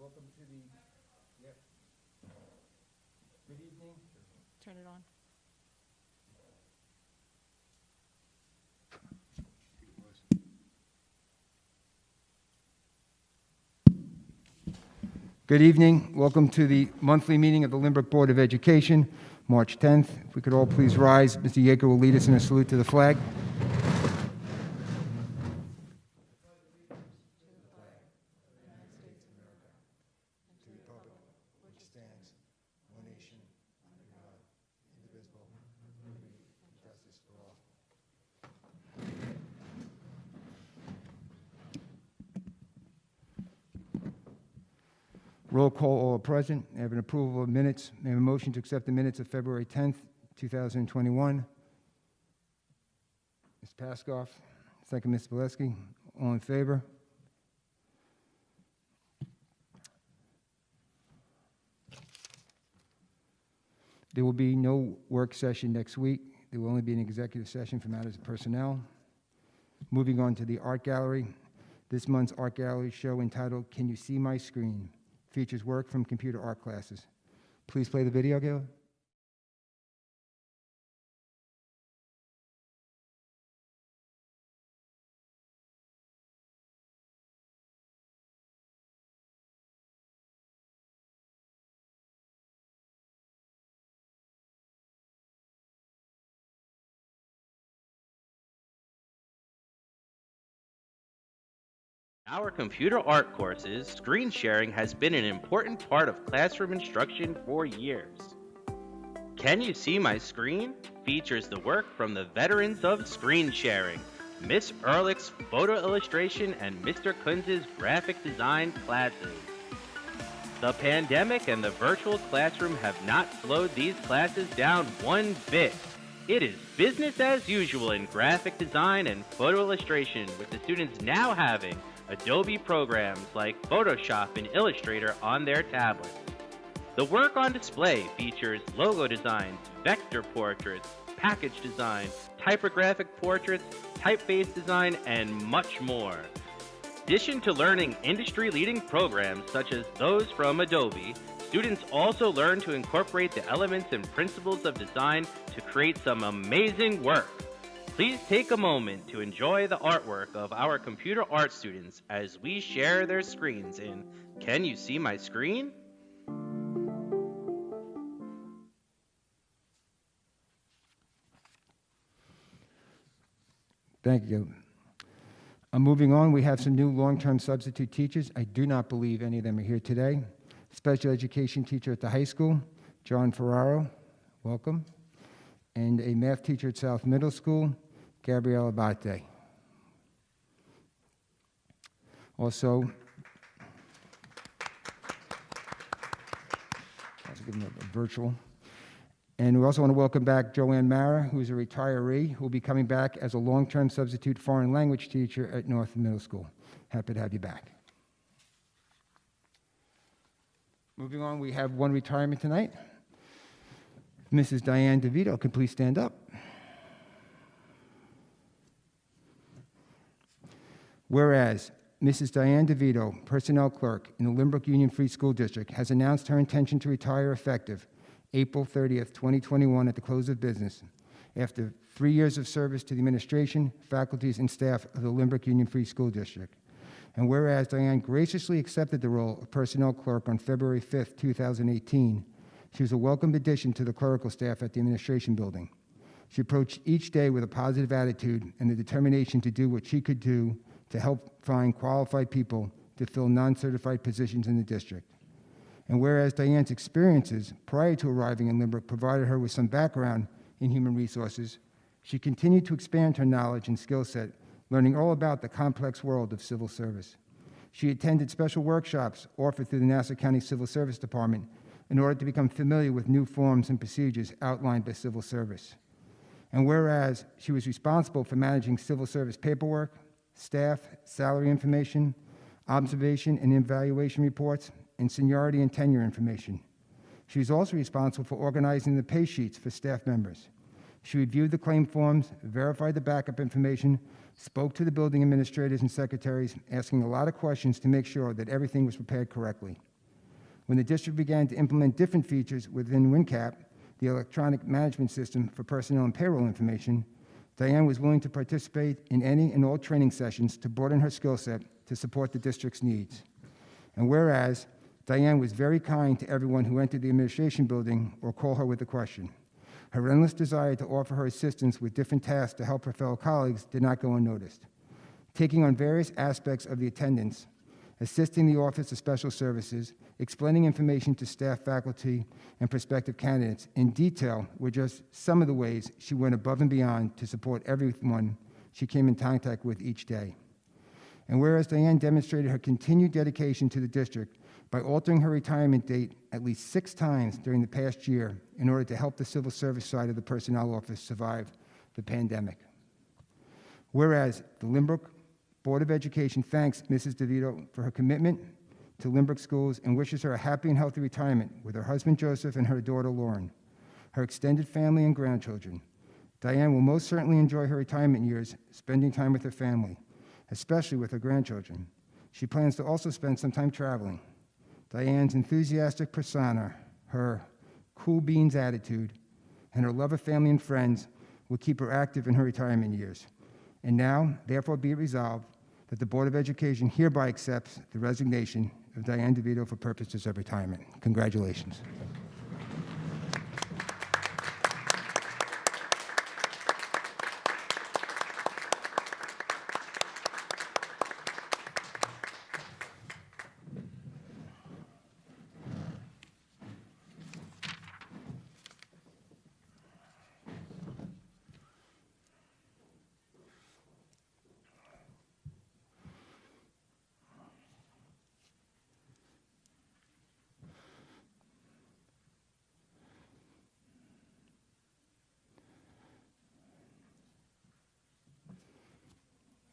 Welcome to the, yep. Good evening. Turn it on. Good evening. Welcome to the monthly meeting of the Lynbrook Board of Education, March 10th. If we could all please rise. Mr. Yeager will lead us in a salute to the flag. Roll call, all are present. I have an approval of minutes. May I have a motion to accept the minutes of February 10th, 2021? Ms. Paskoff, second, Ms. Valesky. All in favor? There will be no work session next week. There will only be an executive session for matters of personnel. Moving on to the art gallery. This month's art gallery show entitled Can You See My Screen? Features work from computer art classes. Please play the video, Gail. Our computer art courses, screen sharing has been an important part of classroom instruction for years. Can You See My Screen? Features the work from the veterans of screen sharing, Miss Ehrlich's photo illustration and Mr. Kunz's graphic design classes. The pandemic and the virtual classroom have not slowed these classes down one bit. It is business as usual in graphic design and photo illustration, with the students now having Adobe programs like Photoshop and Illustrator on their tablets. The work on display features logo designs, vector portraits, package design, typographic portraits, typeface design, and much more. In addition to learning industry-leading programs such as those from Adobe, students also learn to incorporate the elements and principles of design to create some amazing work. Please take a moment to enjoy the artwork of our computer art students as we share their screens in Can You See My Screen? Thank you. Moving on, we have some new long-term substitute teachers. I do not believe any of them are here today. Special education teacher at the high school, John Ferraro, welcome. And a math teacher at South Middle School, Gabrielle Abate. Also, I'll give them a virtual. And we also want to welcome back Joanne Mara, who is a retiree, who will be coming back as a long-term substitute foreign language teacher at North Middle School. Happy to have you back. Moving on, we have one retirement tonight. Mrs. Diane DeVito, could please stand up. Whereas Mrs. Diane DeVito, personnel clerk in the Lynbrook Union Free School District, has announced her intention to retire effective April 30th, 2021 at the close of business after 3 years of service to the administration, faculties, and staff of the Lynbrook Union Free School District. And whereas Diane graciously accepted the role of personnel clerk on February 5th, 2018, she was a welcome addition to the clerical staff at the administration building. She approached each day with a positive attitude and the determination to do what she could do to help find qualified people to fill non-certified positions in the district. And whereas Diane's experiences prior to arriving in Lynbrook provided her with some background in human resources, she continued to expand her knowledge and skill set, learning all about the complex world of civil service. She attended special workshops offered through the Nassau County Civil Service Department in order to become familiar with new forms and procedures outlined by civil service. And whereas she was responsible for managing civil service paperwork, staff, salary information, observation and evaluation reports, and seniority and tenure information. She was also responsible for organizing the pay sheets for staff members. She reviewed the claim forms, verified the backup information, spoke to the building administrators and secretaries, asking a lot of questions to make sure that everything was prepared correctly. When the district began to implement different features within WinCap, the electronic management system for personnel and payroll information, Diane was willing to participate in any and all training sessions to broaden her skill set to support the district's needs. And whereas Diane was very kind to everyone who entered the administration building or called her with a question, her endless desire to offer her assistance with different tasks to help her fellow colleagues did not go unnoticed. Taking on various aspects of the attendance, assisting the Office of Special Services, explaining information to staff, faculty, and prospective candidates in detail were just some of the ways she went above and beyond to support everyone she came in contact with each day. And whereas Diane demonstrated her continued dedication to the district by altering her retirement date at least 6 times during the past year in order to help the civil service side of the personnel office survive the pandemic. Whereas the Lynbrook Board of Education thanks Mrs. DeVito for her commitment to Lynbrook schools and wishes her a happy and healthy retirement with her husband Joseph and her daughter Lauren, her extended family and grandchildren. Diane will most certainly enjoy her retirement years spending time with her family, especially with her grandchildren. She plans to also spend some time traveling. Diane's enthusiastic persona, her cool beans attitude, and her love of family and friends will keep her active in her retirement years. And now, therefore, be it resolved that the Board of Education hereby accepts the resignation of Diane DeVito for purposes of retirement. Congratulations.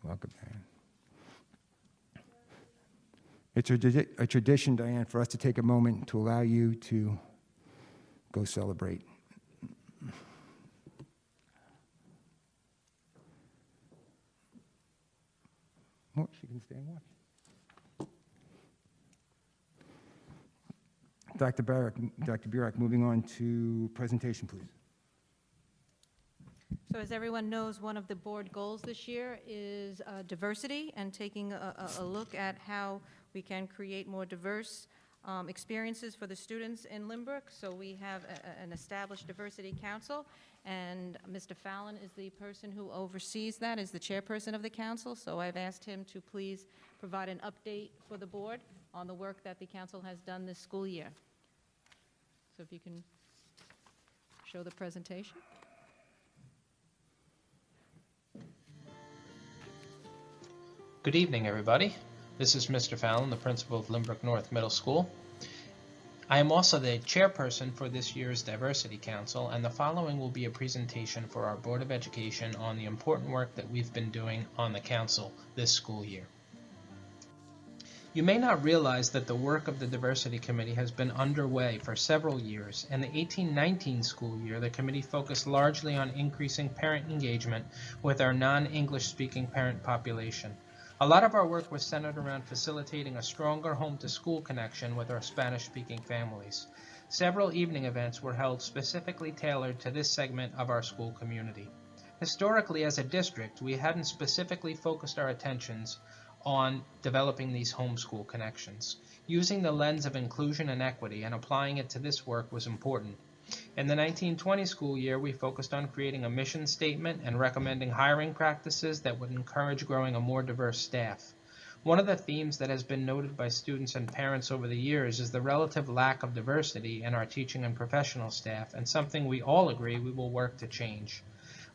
Welcome, Diane. It's a tradition, Diane, for us to take a moment to allow you to go celebrate. Oh, she can stay and watch. Dr. Burek, moving on to presentation, please. So as everyone knows, one of the board goals this year is diversity and taking a look at how we can create more diverse experiences for the students in Lynbrook. So we have an established diversity council, and Mr. Fallon is the person who oversees that, is the chairperson of the council. So I've asked him to please provide an update for the board on the work that the council has done this school year. So if you can show the presentation. Good evening, everybody. This is Mr. Fallon, the principal of Lynbrook North Middle School. I am also the chairperson for this year's Diversity Council, and the following will be a presentation for our Board of Education on the important work that we've been doing on the council this school year. You may not realize that the work of the Diversity Committee has been underway for several years. In the 18-19 school year, the committee focused largely on increasing parent engagement with our non-English speaking parent population. A lot of our work was centered around facilitating a stronger home-to-school connection with our Spanish-speaking families. Several evening events were held specifically tailored to this segment of our school community. Historically, as a district, we hadn't specifically focused our attentions on developing these homeschool connections. Using the lens of inclusion and equity and applying it to this work was important. In the 1920 school year, we focused on creating a mission statement and recommending hiring practices that would encourage growing a more diverse staff. One of the themes that has been noted by students and parents over the years is the relative lack of diversity in our teaching and professional staff, and something we all agree we will work to change.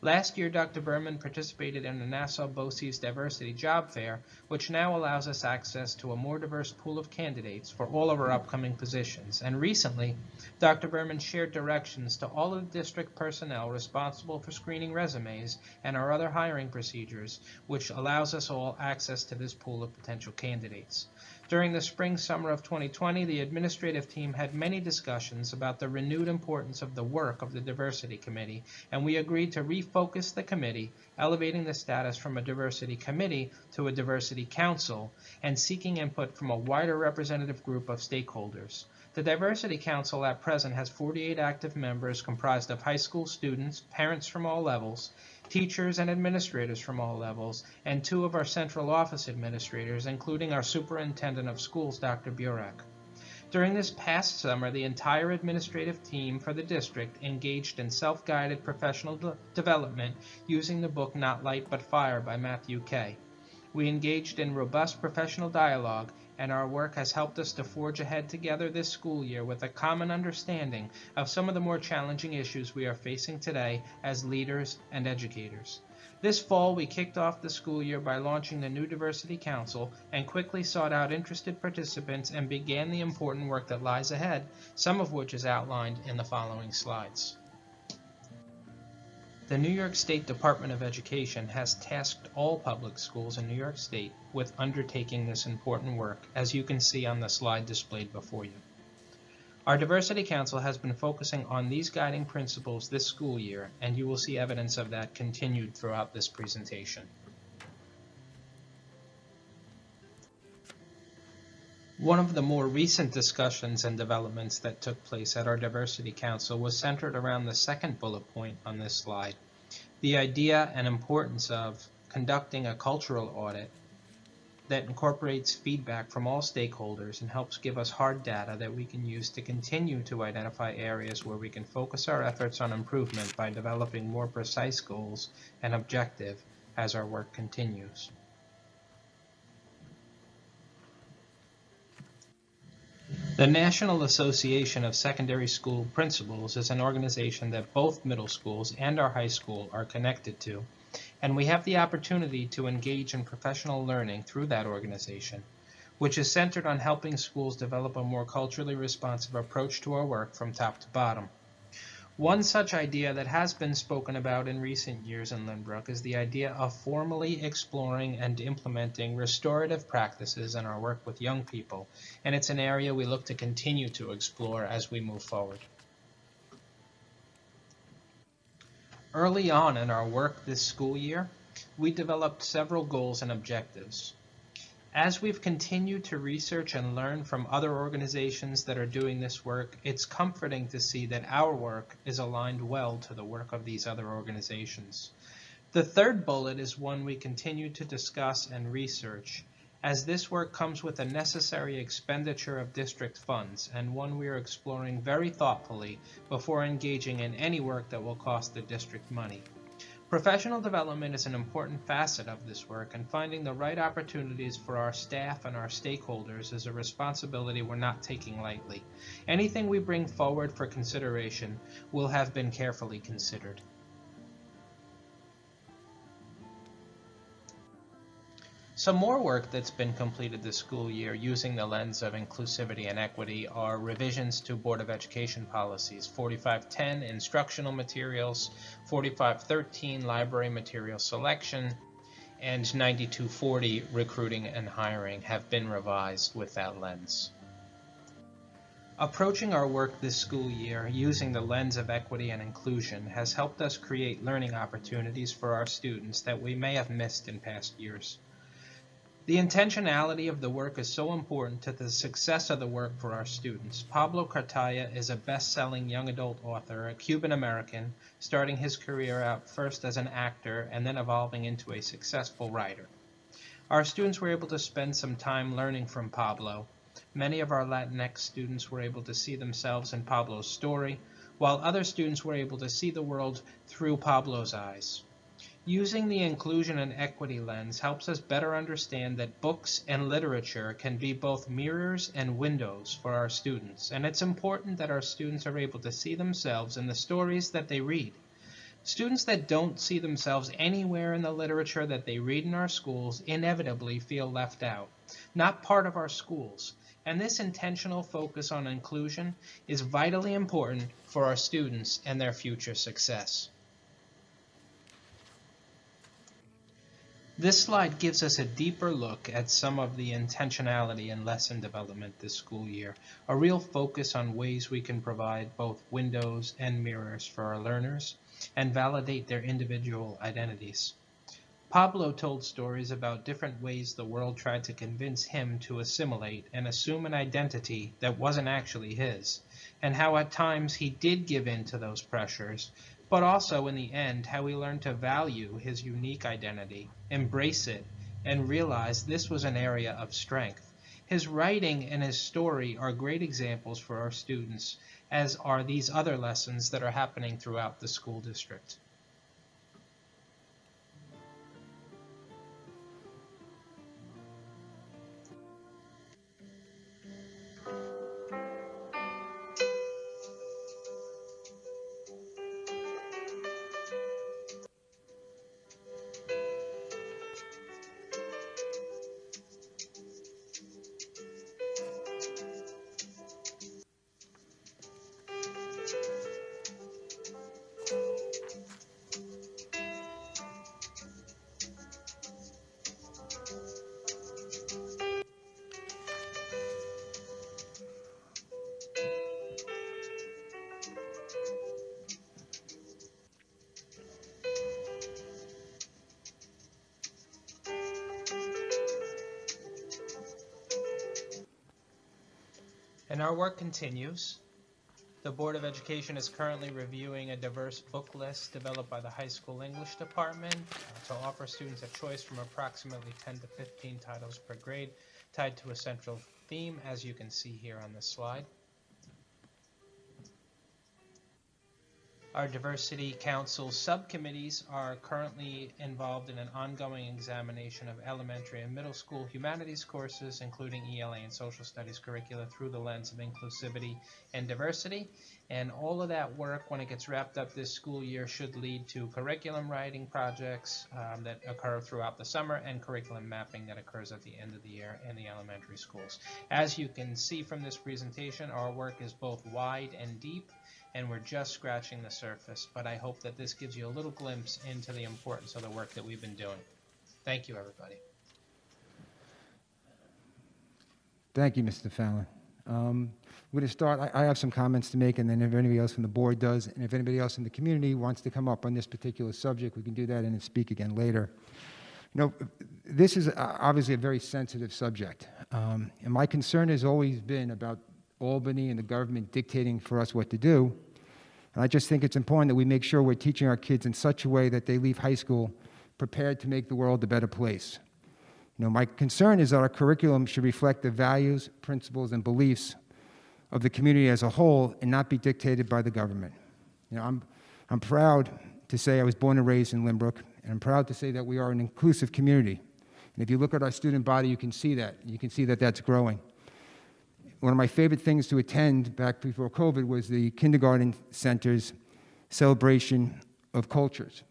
Last year, Dr. Berman participated in the Nassau BOCES Diversity Job Fair, which now allows us access to a more diverse pool of candidates for all of our upcoming positions. And recently, Dr. Berman shared directions to all of the district personnel responsible for screening resumes and our other hiring procedures, which allows us all access to this pool of potential candidates. During the spring-summer of 2020, the administrative team had many discussions about the renewed importance of the work of the Diversity Committee, and we agreed to refocus the committee, elevating the status from a Diversity Committee to a Diversity Council, and seeking input from a wider representative group of stakeholders. The Diversity Council at present has 48 active members comprised of high school students, parents from all levels, teachers and administrators from all levels, and 2 of our central office administrators, including our Superintendent of Schools, Dr. Burek. During this past summer, the entire administrative team for the district engaged in self-guided professional development using the book Not Light But Fire by Matthew Kay. We engaged in robust professional dialogue, and our work has helped us to forge ahead together this school year with a common understanding of some of the more challenging issues we are facing today as leaders and educators. This fall, we kicked off the school year by launching the new Diversity Council and quickly sought out interested participants and began the important work that lies ahead, some of which is outlined in the following slides. The New York State Department of Education has tasked all public schools in New York State with undertaking this important work, as you can see on the slide displayed before you. Our Diversity Council has been focusing on these guiding principles this school year, and you will see evidence of that continued throughout this presentation. One of the more recent discussions and developments that took place at our Diversity Council was centered around the second bullet point on this slide, the idea and importance of conducting a cultural audit that incorporates feedback from all stakeholders and helps give us hard data that we can use to continue to identify areas where we can focus our efforts on improvement by developing more precise goals and objectives as our work continues. The National Association of Secondary School Principals is an organization that both middle schools and our high school are connected to, and we have the opportunity to engage in professional learning through that organization, which is centered on helping schools develop a more culturally responsive approach to our work from top to bottom. One such idea that has been spoken about in recent years in Lynbrook is the idea of formally exploring and implementing restorative practices in our work with young people, and it's an area we look to continue to explore as we move forward. Early on in our work this school year, we developed several goals and objectives. As we've continued to research and learn from other organizations that are doing this work, it's comforting to see that our work is aligned well to the work of these other organizations. The third bullet is one we continue to discuss and research, as this work comes with a necessary expenditure of district funds, and one we are exploring very thoughtfully before engaging in any work that will cost the district money. Professional development is an important facet of this work, and finding the right opportunities for our staff and our stakeholders is a responsibility we're not taking lightly. Anything we bring forward for consideration will have been carefully considered. Some more work that's been completed this school year using the lens of inclusivity and equity are revisions to Board of Education policies 4510, instructional materials, 4513, library material selection, and 9240, recruiting and hiring, have been revised with that lens. Approaching our work this school year using the lens of equity and inclusion has helped us create learning opportunities for our students that we may have missed in past years. The intentionality of the work is so important to the success of the work for our students. Pablo Cartaya is a best-selling young adult author, a Cuban-American, starting his career out first as an actor and then evolving into a successful writer. Our students were able to spend some time learning from Pablo. Many of our Latinx students were able to see themselves in Pablo's story, while other students were able to see the world through Pablo's eyes. Using the inclusion and equity lens helps us better understand that books and literature can be both mirrors and windows for our students, and it's important that our students are able to see themselves in the stories that they read. Students that don't see themselves anywhere in the literature that they read in our schools inevitably feel left out, not part of our schools, and this intentional focus on inclusion is vitally important for our students and their future success. This slide gives us a deeper look at some of the intentionality in lesson development this school year, a real focus on ways we can provide both windows and mirrors for our learners and validate their individual identities. Pablo told stories about different ways the world tried to convince him to assimilate and assume an identity that wasn't actually his, and how at times he did give in to those pressures, but also in the end how he learned to value his unique identity, embrace it, and realize this was an area of strength. His writing and his story are great examples for our students, as are these other lessons that are happening throughout the school district. And our work continues. The Board of Education is currently reviewing a diverse book list developed by the high school English department to offer students a choice from approximately 10 to 15 titles per grade tied to a central theme, as you can see here on this slide. Our Diversity Council subcommittees are currently involved in an ongoing examination of elementary and middle school humanities courses, including ELA and social studies curricula, through the lens of inclusivity and diversity. And all of that work, when it gets wrapped up this school year, should lead to curriculum writing projects that occur throughout the summer and curriculum mapping that occurs at the end of the year in the elementary schools. As you can see from this presentation, our work is both wide and deep, and we're just scratching the surface, but I hope that this gives you a little glimpse into the importance of the work that we've been doing. Thank you, everybody. Thank you, Mr. Fallon. We're going to start. I have some comments to make, and then if anybody else from the board does, and if anybody else in the community wants to come up on this particular subject, we can do that and then speak again later. You know, this is obviously a very sensitive subject, and my concern has always been about Albany and the government dictating for us what to do. And I just think it's important that we make sure we're teaching our kids in such a way that they leave high school prepared to make the world a better place. You know, my concern is that our curriculum should reflect the values, principles, and beliefs of the community as a whole and not be dictated by the government. You know, I'm proud to say I was born and raised in Lynbrook, and I'm proud to say that we are an inclusive community. And if you look at our student body, you can see that. You can see that that's growing. One of my favorite things to attend back before COVID was the kindergarten center's celebration of cultures.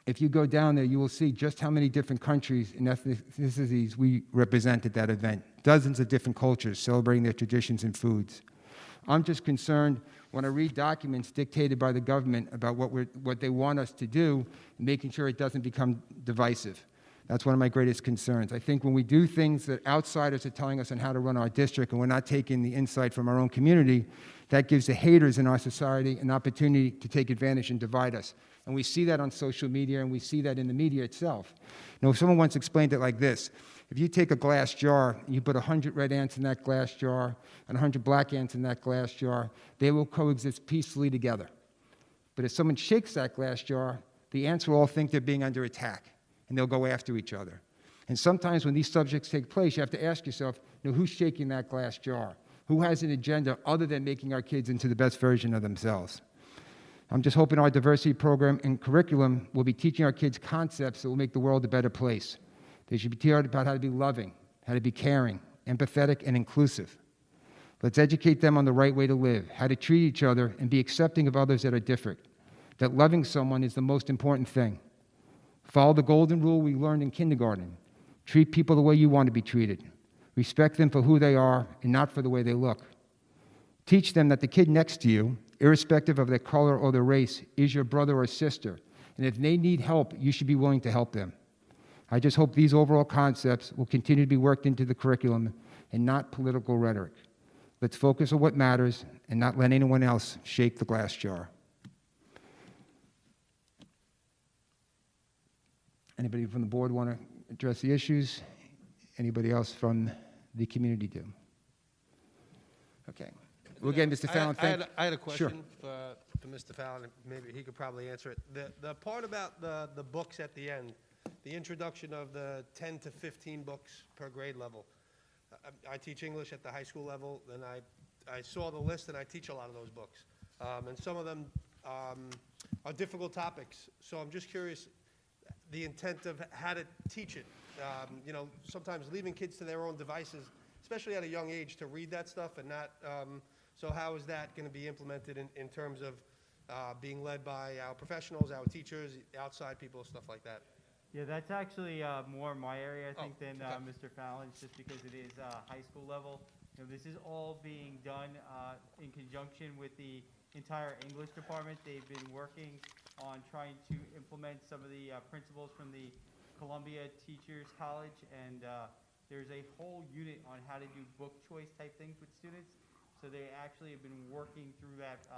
If you go down there, you will see just how many different countries and ethnicities we represent at that event. Dozens of different cultures celebrating their traditions and foods. I'm just concerned when I read documents dictated by the government about what they want us to do, making sure it doesn't become divisive. That's one of my greatest concerns. I think when we do things that outsiders are telling us on how to run our district and we're not taking the insight from our own community, that gives the haters in our society an opportunity to take advantage and divide us. And we see that on social media, and we see that in the media itself. You know, someone once explained it like this. If you take a glass jar and you put 100 red ants in that glass jar and 100 black ants in that glass jar, they will coexist peacefully together. But if someone shakes that glass jar, the ants will all think they're being under attack, and they'll go after each other. And sometimes when these subjects take place, you have to ask yourself, you know, who's shaking that glass jar? Who has an agenda other than making our kids into the best version of themselves? I'm just hoping our diversity program and curriculum will be teaching our kids concepts that will make the world a better place. They should be taught about how to be loving, how to be caring, empathetic, and inclusive. Let's educate them on the right way to live, how to treat each other and be accepting of others that are different, that loving someone is the most important thing. Follow the golden rule we learned in kindergarten. Treat people the way you want to be treated. Respect them for who they are and not for the way they look. Teach them that the kid next to you, irrespective of their color or their race, is your brother or sister. And if they need help, you should be willing to help them. I just hope these overall concepts will continue to be worked into the curriculum and not political rhetoric. Let's focus on what matters and not let anyone else shake the glass jar. Anybody from the board want to address the issues? Anybody else from the community do? Okay. Well, again, Mr. Fallon, I had a Sure. question for Mr. Fallon, and maybe he could probably answer it. The part about the books at the end, the introduction of the 10 to 15 books per grade level. I teach English at the high school level, and I saw the list, and I teach a lot of those books. And some of them are difficult topics, so I'm just curious, the intent of how to teach it. You know, sometimes leaving kids to their own devices, especially at a young age, to read that stuff and not, so how is that going to be implemented in terms of being led by our professionals, our teachers, outside people, stuff like that? Yeah, that's actually more my area, I think, than okay. Mr. Fallon's, just because it is high school level. You know, this is all being done in conjunction with the entire English department. They've been working on trying to implement some of the principles from the Columbia Teachers College, and there's a whole unit on how to do book choice type things with students. So they actually have been working through that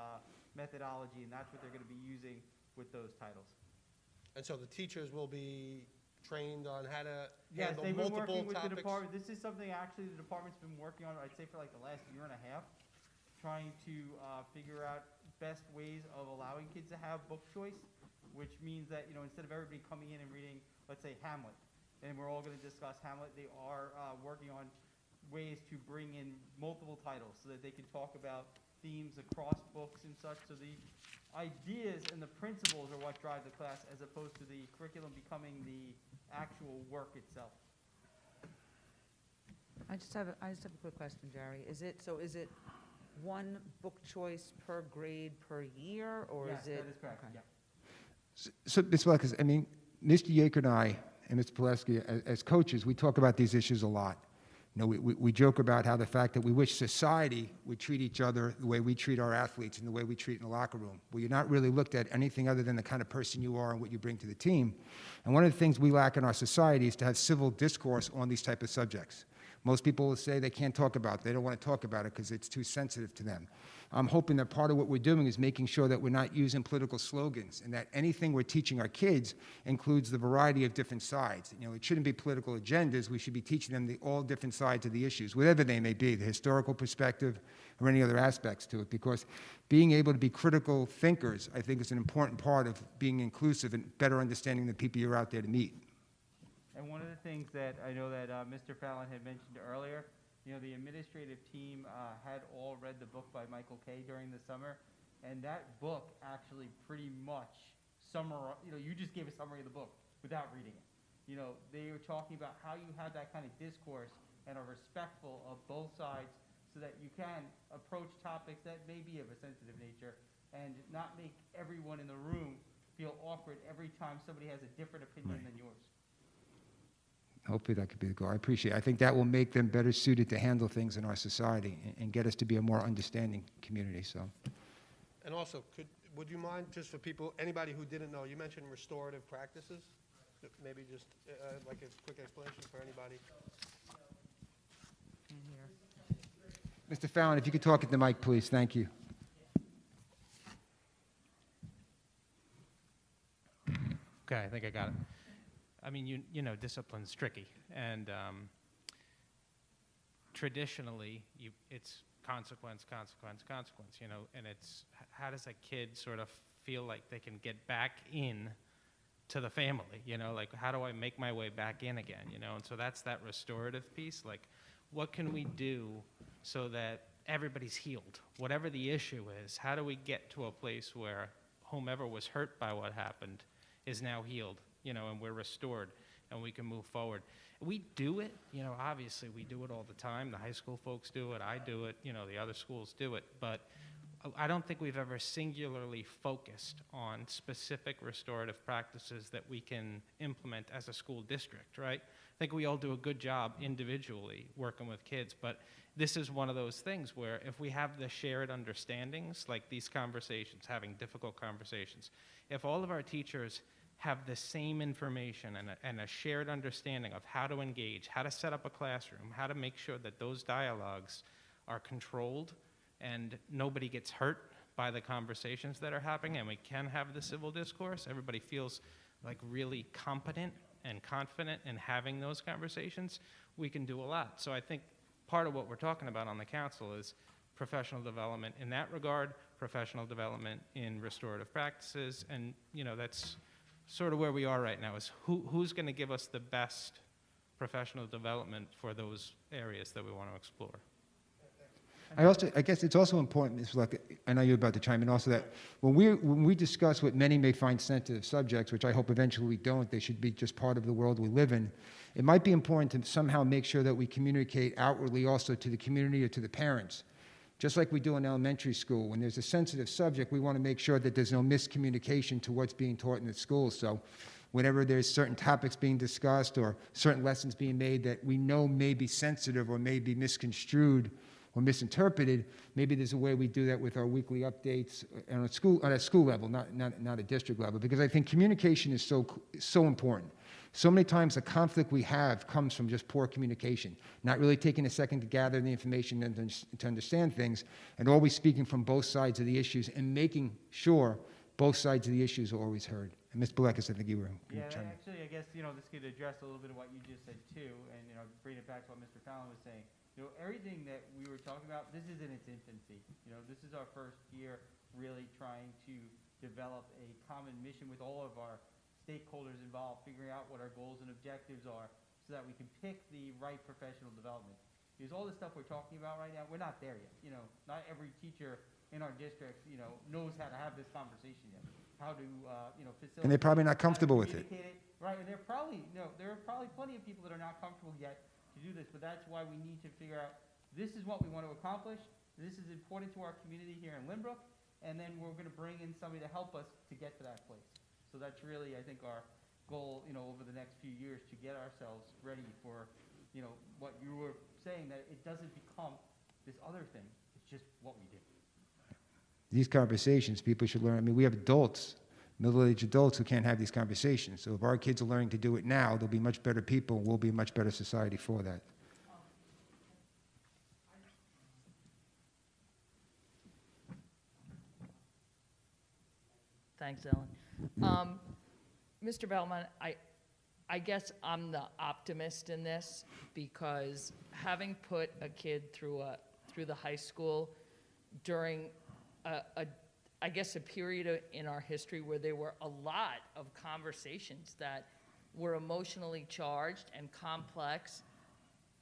methodology, and that's what they're going to be using with those titles. And so the teachers will be trained on how to Yes, handle they've been multiple working with the topics? department. This is something actually the department's been working on, I'd say, for like the last year and a half, trying to figure out best ways of allowing kids to have book choice, which means that, you know, instead of everybody coming in and reading, let's say, Hamlet, and we're all going to discuss Hamlet, they are working on ways to bring in multiple titles so that they can talk about themes across books and such. So the ideas and the principles are what drive the class, as opposed to the curriculum becoming the actual work itself. I just have a quick question, Jerry. Is it one book choice per grade per year, or Yes, is it? that is correct, okay. yeah. So, Ms. Fleck, I mean, Mr. Yeager and I, and Mr. Pileski, as coaches, we talk about these issues a lot. You know, we joke about how the fact that we wish society would treat each other the way we treat our athletes and the way we treat in the locker room, where you're not really looked at anything other than the kind of person you are and what you bring to the team. And one of the things we lack in our society is to have civil discourse on these type of subjects. Most people will say they can't talk about it. They don't want to talk about it because it's too sensitive to them. I'm hoping that part of what we're doing is making sure that we're not using political slogans, and that anything we're teaching our kids includes the variety of different sides. You know, it shouldn't be political agendas. We should be teaching them all different sides of the issues, whatever they may be, the historical perspective or any other aspects to it, because being able to be critical thinkers, I think, is an important part of being inclusive and better understanding the people you're out there to meet. And one of the things that I know that Mr. Fallon had mentioned earlier, you know, the administrative team had all read the book by Michael Kay during the summer, and that book actually pretty much summarized, you know, you just gave a summary of the book without reading it. You know, they were talking about how you have that kind of discourse and are respectful of both sides so that you can approach topics that may be of a sensitive nature and not make everyone in the room feel awkward every time somebody has a different opinion than yours. Hopefully that could be the goal. I appreciate it. I think that will make them better suited to handle things in our society and get us to be a more understanding community. So, And also, would you mind, just for people, anybody who didn't know, you mentioned restorative practices? Maybe just like a quick explanation for anybody. In here. Mr. Fallon, if you could talk at the mic, please. Thank you. Okay, I think I got it. I mean, you know, discipline's tricky, and traditionally, it's consequence, you know, and it's how does a kid sort of feel like they can get back in to the family, you know, like how do I make my way back in again, you know, and so that's that restorative piece, like what can we do so that everybody's healed, whatever the issue is, how do we get to a place where whomever was hurt by what happened is now healed, you know, and we're restored and we can move forward. We do it, you know, obviously we do it all the time. The high school folks do it, I do it, you know, the other schools do it, but I don't think we've ever singularly focused on specific restorative practices that we can implement as a school district, right? I think we all do a good job individually working with kids, but this is one of those things where if we have the shared understandings, like these conversations, having difficult conversations, if all of our teachers have the same information and a shared understanding of how to engage, how to set up a classroom, how to make sure that those dialogues are controlled and nobody gets hurt by the conversations that are happening, and we can have the civil discourse, everybody feels like really competent and confident in having those conversations, we can do a lot. So I think part of what we're talking about on the council is professional development in that regard, professional development in restorative practices, and that's sort of where we are right now, is who's going to give us the best professional development for those areas that we want to explore. I guess it's also important, Ms. Fleck, I know you're about to chime in also, that when we discuss what many may find sensitive subjects, which I hope eventually we don't, they should be just part of the world we live in, it might be important to somehow make sure that we communicate outwardly also to the community or to the parents. Just like we do in elementary school, when there's a sensitive subject, we want to make sure that there's no miscommunication to what's being taught in the school. So whenever there's certain topics being discussed or certain lessons being made that we know may be sensitive or may be misconstrued or misinterpreted, maybe there's a way we do that with our weekly updates on a school level, not a district level, because I think communication is so important. So many times the conflict we have comes from just poor communication, not really taking a second to gather the information and to understand things, and always speaking from both sides of the issues and making sure both sides of the issues are always heard. And Ms. Belekas, I think you were Yeah, trying to... actually, I guess, this could address a little bit of what you just said too, and, bring it back to what Mr. Fallon was saying. Everything that we were talking about, this is in its infancy. This is our first year really trying to develop a common mission with all of our stakeholders involved, figuring out what our goals and objectives are so that we can pick the right professional development. Because all the stuff we're talking about right now, we're not there yet. Not every teacher in our district, knows how to have this conversation yet. How to, facilitate. And they're probably not comfortable with it. Right, and there are probably plenty of people that are not comfortable yet to do this, but that's why we need to figure out, this is what we want to accomplish, this is important to our community here in Lynbrook, and then we're going to bring in somebody to help us to get to that place. So that's really, I think, our goal, over the next few years, to get ourselves ready for, what you were saying, that it doesn't become this other thing, it's just what we do. These conversations, people should learn. I mean, we have adults, middle-aged adults who can't have these conversations. So if our kids are learning to do it now, they'll be much better people, and we'll be a much better society for that. Thanks, Ellen. Mr. Bellman, I guess I'm the optimist in this, because having put a kid through the high school during I guess a period in our history where there were a lot of conversations that were emotionally charged and complex,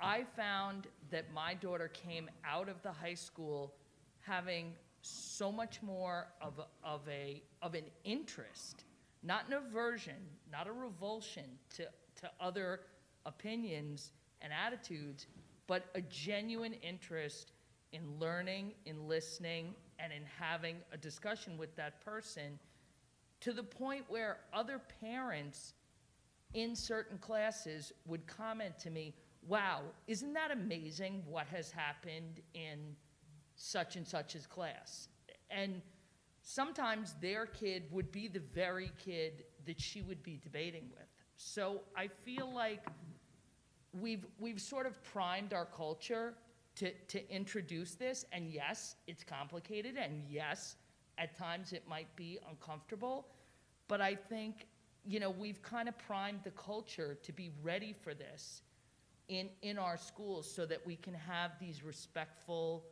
I found that my daughter came out of the high school having so much more of an interest, not an aversion, not a revulsion to other opinions and attitudes, but a genuine interest in learning, in listening, and in having a discussion with that person, to the point where other parents in certain classes would comment to me, wow, isn't that amazing what has happened in such and such's class? And sometimes their kid would be the very kid that she would be debating with. So I feel like we've sort of primed our culture to introduce this, and yes, it's complicated, and yes, at times it might be uncomfortable, but I think, we've kind of primed the culture to be ready for this in our schools so that we can have these respectful,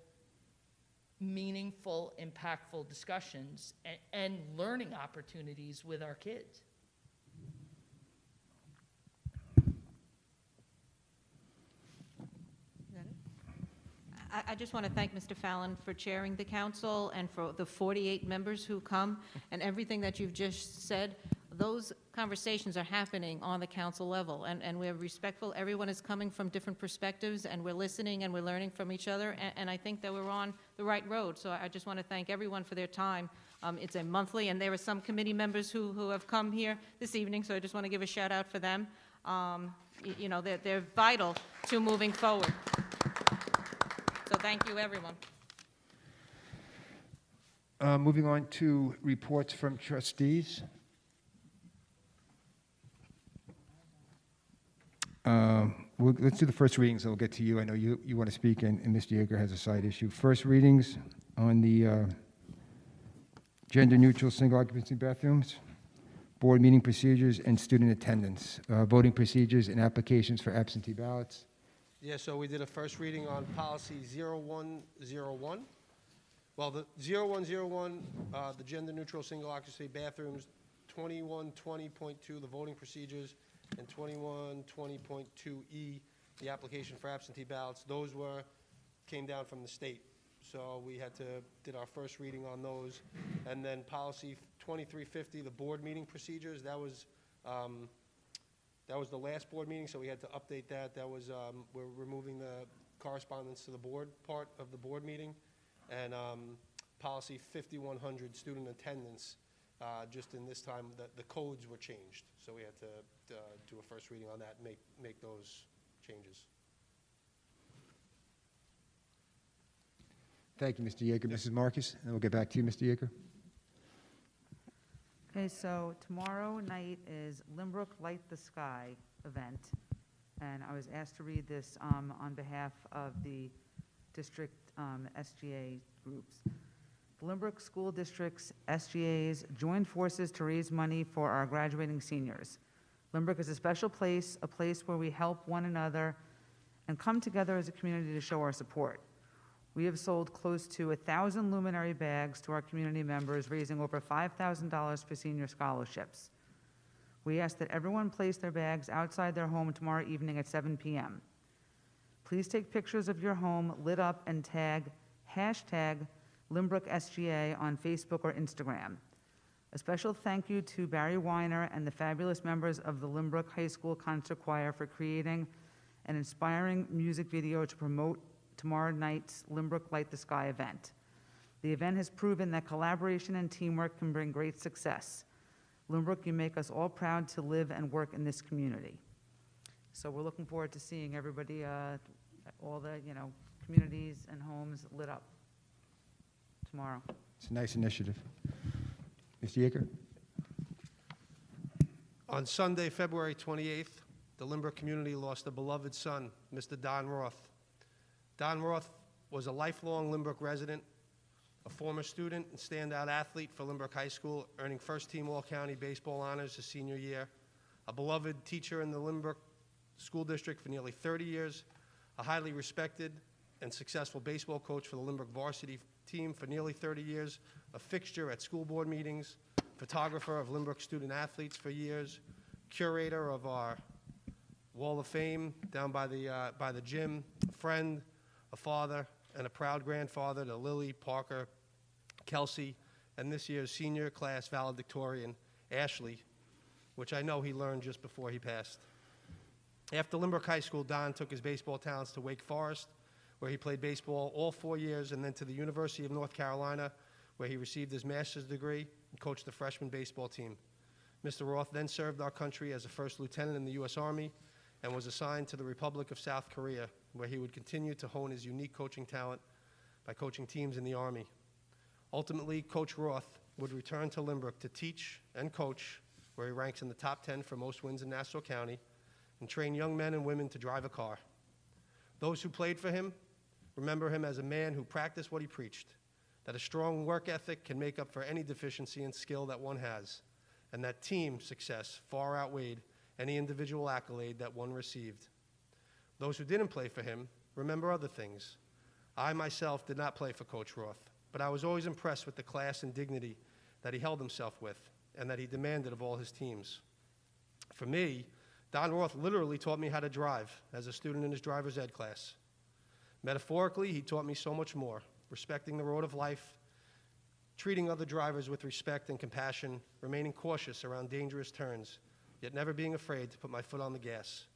meaningful, impactful discussions and learning opportunities with our kids. I just want to thank Mr. Fallon for chairing the council and for the 48 members who come, and everything that you've just said. Those conversations are happening on the council level, and we're respectful. Everyone is coming from different perspectives, and we're listening and we're learning from each other, and I think that we're on the right road. So I just want to thank everyone for their time. It's a monthly, and there are some committee members who have come here this evening, so I just want to give a shout out for them. They're vital to moving forward. So thank you, everyone. Moving on to reports from trustees. Let's do the first readings, and we'll get to you. I know you want to speak, and Mr. Yeager has a side issue. First readings on the gender-neutral single occupancy bathrooms. board meeting procedures, and student attendance. Voting procedures and applications for absentee ballots. Yeah, so we did a first reading on policy 0101. Well, the 0101, the gender-neutral single-occupancy bathrooms, 2120.2, the voting procedures, and 2120.2E, the application for absentee ballots. Those came down from the state. So we did our first reading on those. And then policy 2350, the board meeting procedures, that was the last board meeting, so we had to update that. That was, we're removing the correspondence to the board part of the board meeting. And policy 5100, student attendance, just in this time, the codes were changed. So we had to do a first reading on that and make those changes. Thank you, Mr. Yeager. Mrs. Marcus, and we'll get back to you, Mr. Yeager. Okay, so tomorrow night is Lynbrook Light the Sky event, and I was asked to read this on behalf of the district SGA groups. The Lynbrook School District's SGAs joined forces to raise money for our graduating seniors. Lynbrook is a special place, a place where we help one another and come together as a community to show our support. We have sold close to 1,000 luminary bags to our community members, raising over $5,000 for senior scholarships. We ask that everyone place their bags outside their home tomorrow evening at 7 p.m. Please take pictures of your home lit up and tag #LynbrookSGA on Facebook or Instagram. A special thank you to Barry Weiner and the fabulous members of the Lynbrook High School Concert Choir for creating an inspiring music video to promote tomorrow night's Lynbrook Light the Sky event. The event has proven that collaboration and teamwork can bring great success. Lynbrook, you make us all proud to live and work in this community. So we're looking forward to seeing everybody, all the communities and homes lit up tomorrow. It's a nice initiative. Mr. Yeager. On Sunday, February 28th, the Lynbrook community lost a beloved son, Mr. Don Roth. Don Roth was a lifelong Lynbrook resident, a former student and standout athlete for Lynbrook High School, earning first-team All-County baseball honors his senior year, a beloved teacher in the Lynbrook School District for nearly 30 years, a highly respected and successful baseball coach for the Lynbrook varsity team for nearly 30 years, a fixture at school board meetings, photographer of Lynbrook student athletes for years, curator of our Wall of Fame down by the gym, a friend, a father, and a proud grandfather to Lily, Parker, Kelsey, and this year's senior class valedictorian, Ashley, which I know he learned just before he passed. After Lynbrook High School, Don took his baseball talents to Wake Forest, where he played baseball all 4 years, and then to the University of North Carolina, where he received his master's degree and coached the freshman baseball team. Mr. Roth then served our country as a first lieutenant in the U.S. Army and was assigned to the Republic of South Korea, where he would continue to hone his unique coaching talent by coaching teams in the Army. Ultimately, Coach Roth would return to Lynbrook to teach and coach, where he ranks in the top 10 for most wins in Nassau County, and train young men and women to drive a car. Those who played for him remember him as a man who practiced what he preached, that a strong work ethic can make up for any deficiency in skill that one has, and that team success far outweighed any individual accolade that one received. Those who didn't play for him remember other things. I myself did not play for Coach Roth, but I was always impressed with the class and dignity that he held himself with and that he demanded of all his teams. For me, Don Roth literally taught me how to drive as a student in his driver's ed class. Metaphorically, he taught me so much more, respecting the road of life, treating other drivers with respect and compassion, remaining cautious around dangerous turns, yet never being afraid to put my foot on the gas.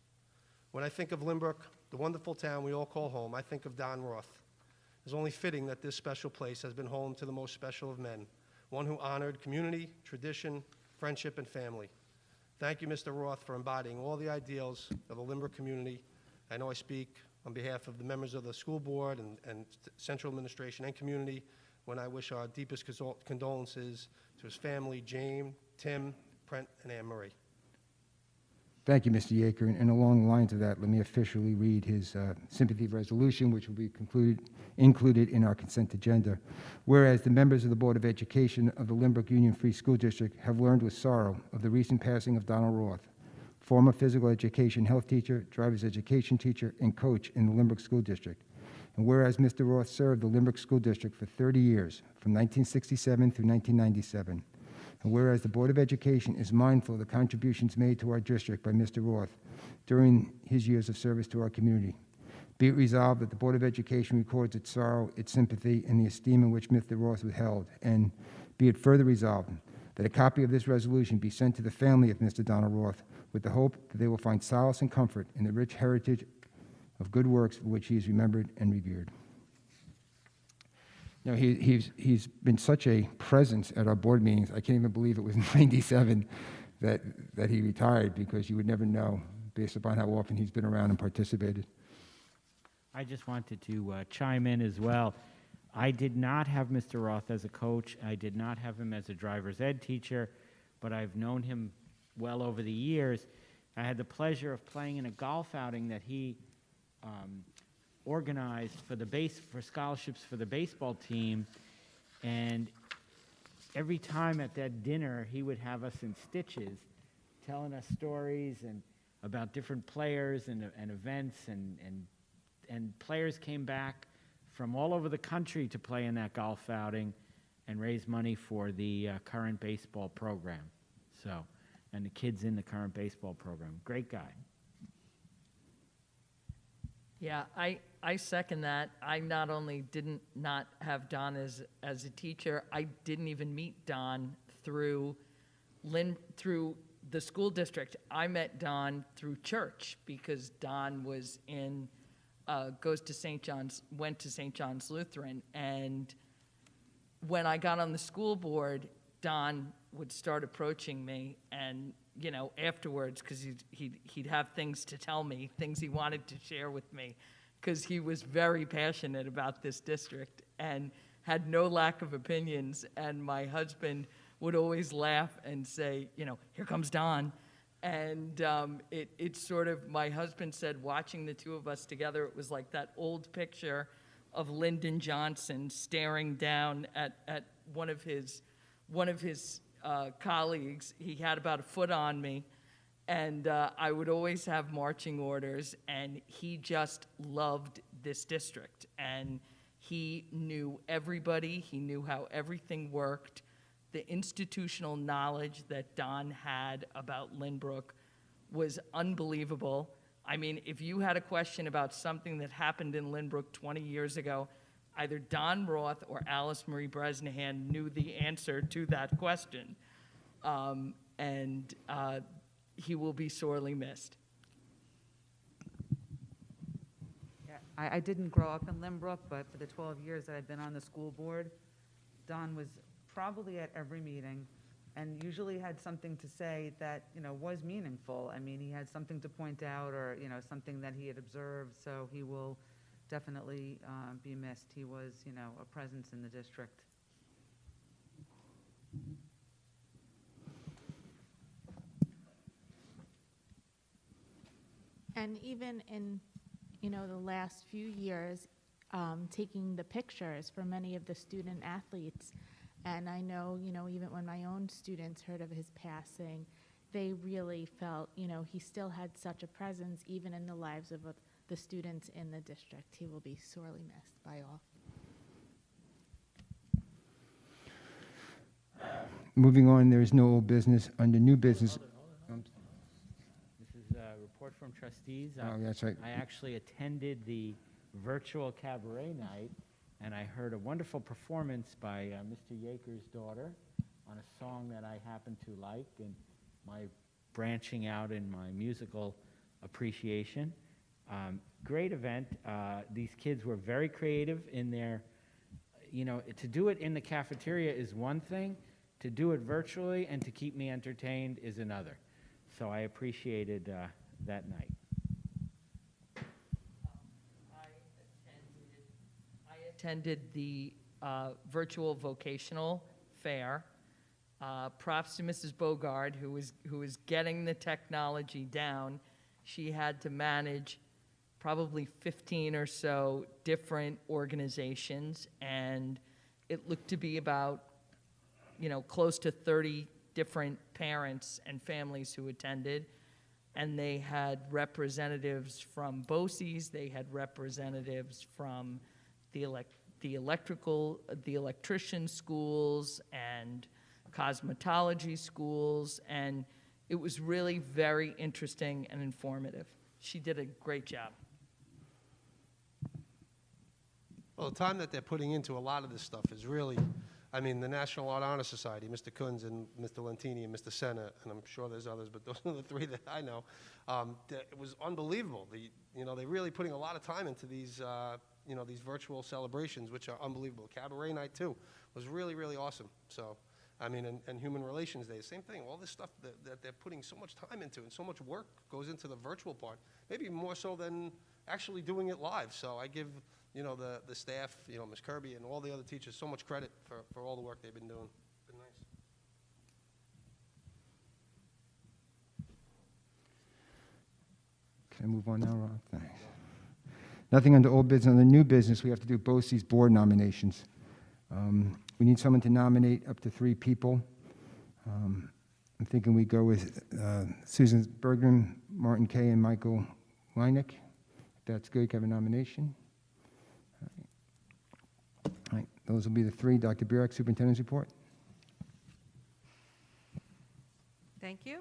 When I think of Lynbrook, the wonderful town we all call home, I think of Don Roth. It's only fitting that this special place has been home to the most special of men, one who honored community, tradition, friendship, and family. Thank you, Mr. Roth, for embodying all the ideals of the Lynbrook community. I know I speak on behalf of the members of the school board and central administration and community when I wish our deepest condolences to his family, Jane, Tim, Brent, and Anne Marie. Thank you, Mr. Yeager. And along the lines of that, let me officially read his sympathy resolution, which will be included in our consent agenda. Whereas the members of the Board of Education of the Lynbrook Union Free School District have learned with sorrow of the recent passing of Donald Roth, former physical education health teacher, driver's education teacher, and coach in the Lynbrook School District. And whereas Mr. Roth served the Lynbrook School District for 30 years, from 1967 through 1997, and whereas the Board of Education is mindful of the contributions made to our district by Mr. Roth during his years of service to our community, be it resolved that the Board of Education records its sorrow, its sympathy, and the esteem in which Mr. Roth was held, and be it further resolved that a copy of this resolution be sent to the family of Mr. Donald Roth with the hope that they will find solace and comfort in the rich heritage of good works for which he is remembered and revered. You know, he's been such a presence at our board meetings. I can't even believe it was in '97 that he retired, because you would never know based upon how often he's been around and participated. I just wanted to chime in as well. I did not have Mr. Roth as a coach. I did not have him as a driver's ed teacher, but I've known him well over the years. I had the pleasure of playing in a golf outing that he organized for scholarships for the baseball team, and every time at that dinner he would have us in stitches, telling us stories and about different players and events, and players came back from all over the country to play in that golf outing and raise money for the current baseball program. So, and the kids in the current baseball program. Great guy. Yeah, I second that. I not only didn't not have Don as a teacher, I didn't even meet Don through the school district. I met Don through church, because Don was went to St. John's Lutheran, and when I got on the school board, Don would start approaching me, and afterwards, because he'd have things to tell me, things he wanted to share with me, because he was very passionate about this district and had no lack of opinions. And my husband would always laugh and say, here comes Don. And it's sort of, my husband said, watching the two of us together, it was like that old picture of Lyndon Johnson staring down at one of his colleagues. He had about a foot on me, and I would always have marching orders, and he just loved this district, and he knew everybody. He knew how everything worked. The institutional knowledge that Don had about Lynbrook was unbelievable. I mean, if you had a question about something that happened in Lynbrook 20 years ago, either Don Roth or Alice Marie Bresnahan knew the answer to that question. And he will be sorely missed. Yeah, I didn't grow up in Lynbrook, but for the 12 years that I've been on the school board, Don was probably at every meeting and usually had something to say that, was meaningful. I mean, he had something to point out, or, something that he had observed, so he will definitely be missed. He was, a presence in the district. And even in, the last few years, taking the pictures for many of the student athletes. And I know, even when my own students heard of his passing, they really felt, he still had such a presence even in the lives of the students in the district. He will be sorely missed by all. Moving on, there is no old business. Under new business. This is a report from trustees. Oh, that's right. I actually attended the virtual cabaret night, and I heard a wonderful performance by Mr. Yeager's daughter on a song that I happen to like, and my branching out in my musical appreciation. Great event. These kids were very creative in their, to do it in the cafeteria is one thing, to do it virtually and to keep me entertained is another. So I appreciated that night. I attended the virtual vocational fair, Props to Mrs. Bogard, who was getting the technology down. She had to manage probably 15 or so different organizations, and it looked to be about, close to 30 different parents and families who attended. And they had representatives from BOCES, they had representatives from the electrician schools and cosmetology schools, and it was really very interesting and informative. She did a great job. Well, the time that they're putting into a lot of this stuff is really, the National Art Honor Society, Mr. Kunz and Mr. Lentini and Mr. Senna, and I'm sure there's others, but those are the three that I know. It was unbelievable. They're really putting a lot of time into these, these virtual celebrations, which are unbelievable. Cabaret night, too, was really, really awesome. So, and Human Relations Day, same thing. All this stuff that they're putting so much time into and so much work goes into the virtual part, maybe more so than actually doing it live. So I give, the staff, Ms. Kirby and all the other teachers so much credit for all the work they've been doing. It's been nice. Can I move on now, Rob? Thanks. Nothing under old business. Under new business, we have to do BOCES board nominations. We need someone to nominate up to 3 people. I'm thinking we go with Susan Bergman, Martin Kay, and Michael Weineck. If that's good, can I have a nomination? All right. Those will be the 3. Dr. Burek, Superintendent's report. Thank you.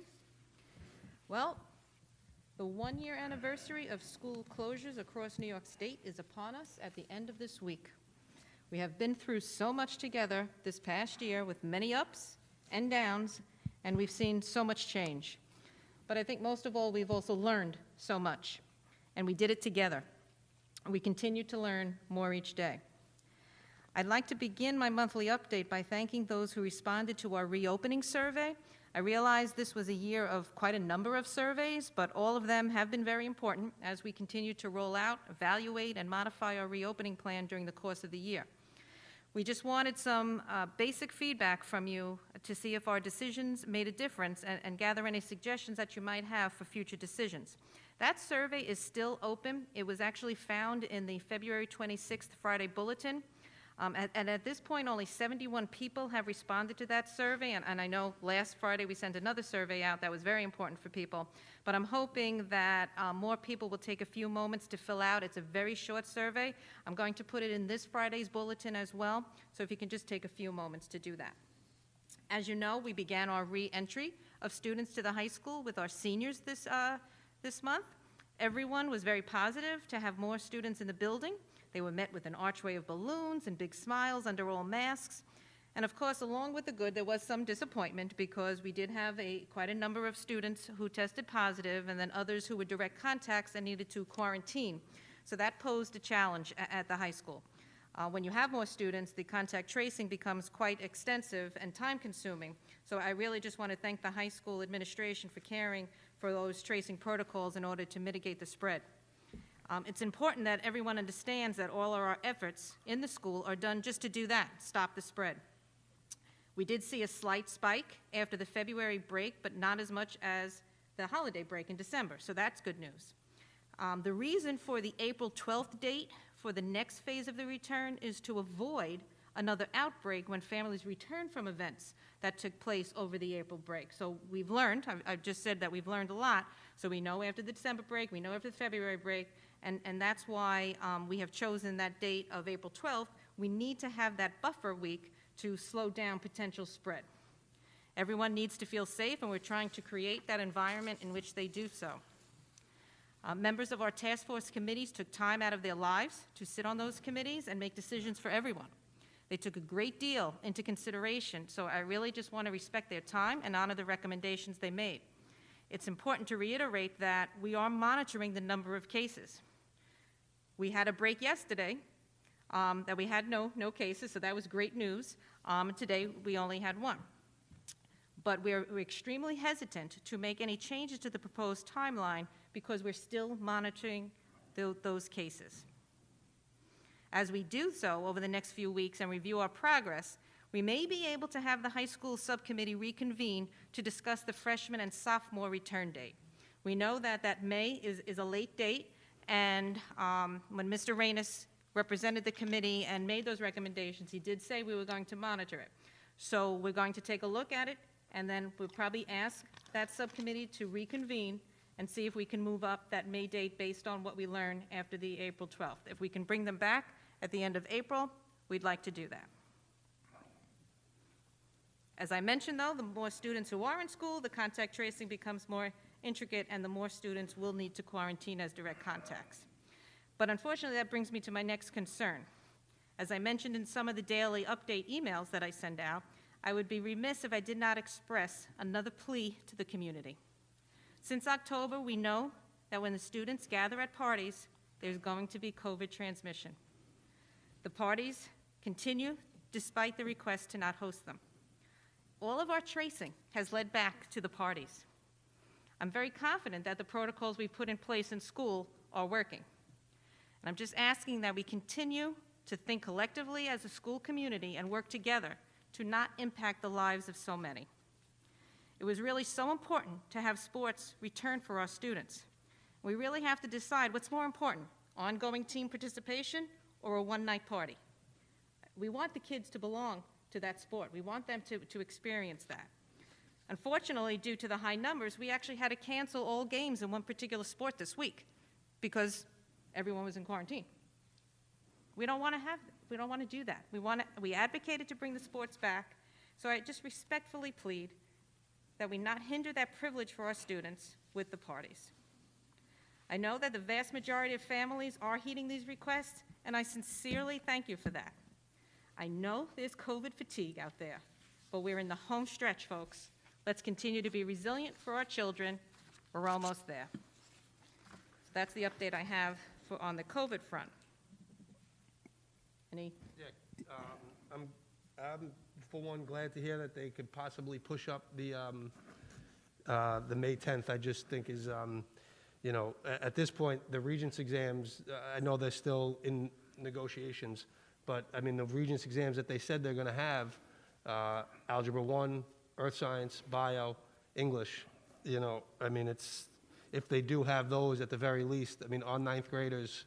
Well, the 1-year anniversary of school closures across New York State is upon us at the end of this week. We have been through so much together this past year with many ups and downs, and we've seen so much change. But I think most of all, we've also learned so much, and we did it together. We continue to learn more each day. I'd like to begin my monthly update by thanking those who responded to our reopening survey. I realize this was a year of quite a number of surveys, but all of them have been very important as we continue to roll out, evaluate, and modify our reopening plan during the course of the year. We just wanted some basic feedback from you to see if our decisions made a difference and gather any suggestions that you might have for future decisions. That survey is still open. It was actually found in the February 26th Friday Bulletin. And at this point, only 71 people have responded to that survey, and I know last Friday we sent another survey out that was very important for people, but I'm hoping that more people will take a few moments to fill out. It's a very short survey. I'm going to put it in this Friday's bulletin as well, so if you can just take a few moments to do that. As you know, we began our re-entry of students to the high school with our seniors this month. Everyone was very positive to have more students in the building. They were met with an archway of balloons and big smiles under all masks. And of course, along with the good, there was some disappointment because we did have quite a number of students who tested positive and then others who were direct contacts and needed to quarantine. So that posed a challenge at the high school. When you have more students, the contact tracing becomes quite extensive and time-consuming. So I really just want to thank the high school administration for caring for those tracing protocols in order to mitigate the spread. It's important that everyone understands that all of our efforts in the school are done just to do that, stop the spread. We did see a slight spike after the February break, but not as much as the holiday break in December, so that's good news. The reason for the April 12th date for the next phase of the return is to avoid another outbreak when families return from events that took place over the April break. So we've learned, I've just said that we've learned a lot, so we know after the December break, we know after the February break, and that's why we have chosen that date of April 12th. We need to have that buffer week to slow down potential spread. Everyone needs to feel safe, and we're trying to create that environment in which they do so. Members of our task force committees took time out of their lives to sit on those committees and make decisions for everyone. They took a great deal into consideration, so I really just want to respect their time and honor the recommendations they made. It's important to reiterate that we are monitoring the number of cases. We had a break yesterday that we had no cases, so that was great news. Today, we only had 1. But we're extremely hesitant to make any changes to the proposed timeline because we're still monitoring those cases. As we do so over the next few weeks and review our progress, we may be able to have the high school subcommittee reconvene to discuss the freshman and sophomore return date. We know that that May is a late date, and when Mr. Reynes represented the committee and made those recommendations, he did say we were going to monitor it. So we're going to take a look at it, and then we'll probably ask that subcommittee to reconvene and see if we can move up that May date based on what we learn after the April 12th. If we can bring them back at the end of April, we'd like to do that. As I mentioned, though, the more students who are in school, the contact tracing becomes more intricate, and the more students will need to quarantine as direct contacts. But unfortunately, that brings me to my next concern. As I mentioned in some of the daily update emails that I send out, I would be remiss if I did not express another plea to the community. Since October, we know that when the students gather at parties, there's going to be COVID transmission. The parties continue despite the request to not host them. All of our tracing has led back to the parties. I'm very confident that the protocols we put in place in school are working. And I'm just asking that we continue to think collectively as a school community and work together to not impact the lives of so many. It was really so important to have sports return for our students. We really have to decide what's more important, ongoing team participation or a one-night party. We want the kids to belong to that sport. We want them to experience that. Unfortunately, due to the high numbers, we actually had to cancel all games in one particular sport this week because everyone was in quarantine. We don't want to do that. We advocated to bring the sports back, so I just respectfully plead that we not hinder that privilege for our students with the parties. I know that the vast majority of families are heeding these requests, and I sincerely thank you for that. I know there's COVID fatigue out there, but we're in the home stretch, folks. Let's continue to be resilient for our children. We're almost there. So that's the update I have on the COVID front. Any? Yeah, I'm for one glad to hear that they could possibly push up the May 10th. I just think is, you know, at this point, the Regents exams, I know they're still in negotiations, but I mean, the Regents exams that they said they're going to have, Algebra 1, Earth Science, Bio, English, you know, I mean, it's, if they do have those at the very least, I mean, our ninth graders,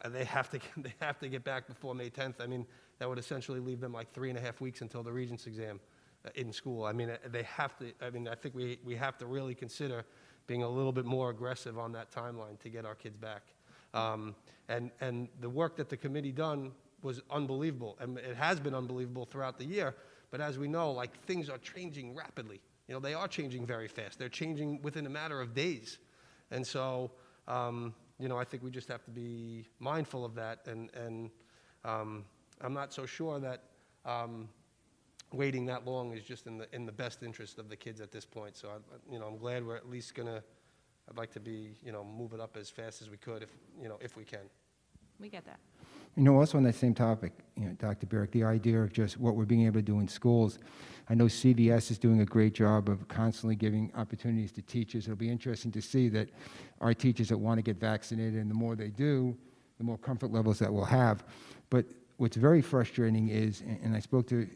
they have to get back before May 10th. I mean, that would essentially leave them like 3.5 weeks until the Regents exam in school. I mean, they have to, I mean, I think we have to really consider being a little bit more aggressive on that timeline to get our kids back. And the work that the committee done was unbelievable, and it has been unbelievable throughout the year. But as we know, like, things are changing rapidly. You know, they are changing very fast. They're changing within a matter of days. And so, you know, I think we just have to be mindful of that. And I'm not so sure that waiting that long is just in the best interest of the kids at this point. So, you know, I'm glad we're at least gonna. I'd like to be, you know, move it up as fast as we could, if we can. We get that. You know, also on that same topic, you know, Dr. Barrick, the idea of just what we're being able to do in schools. I know CVS is doing a great job of constantly giving opportunities to teachers. It'll be interesting to see that our teachers that want to get vaccinated, and the more they do, the more comfort levels that we'll have. But what's very frustrating is, and I spoke to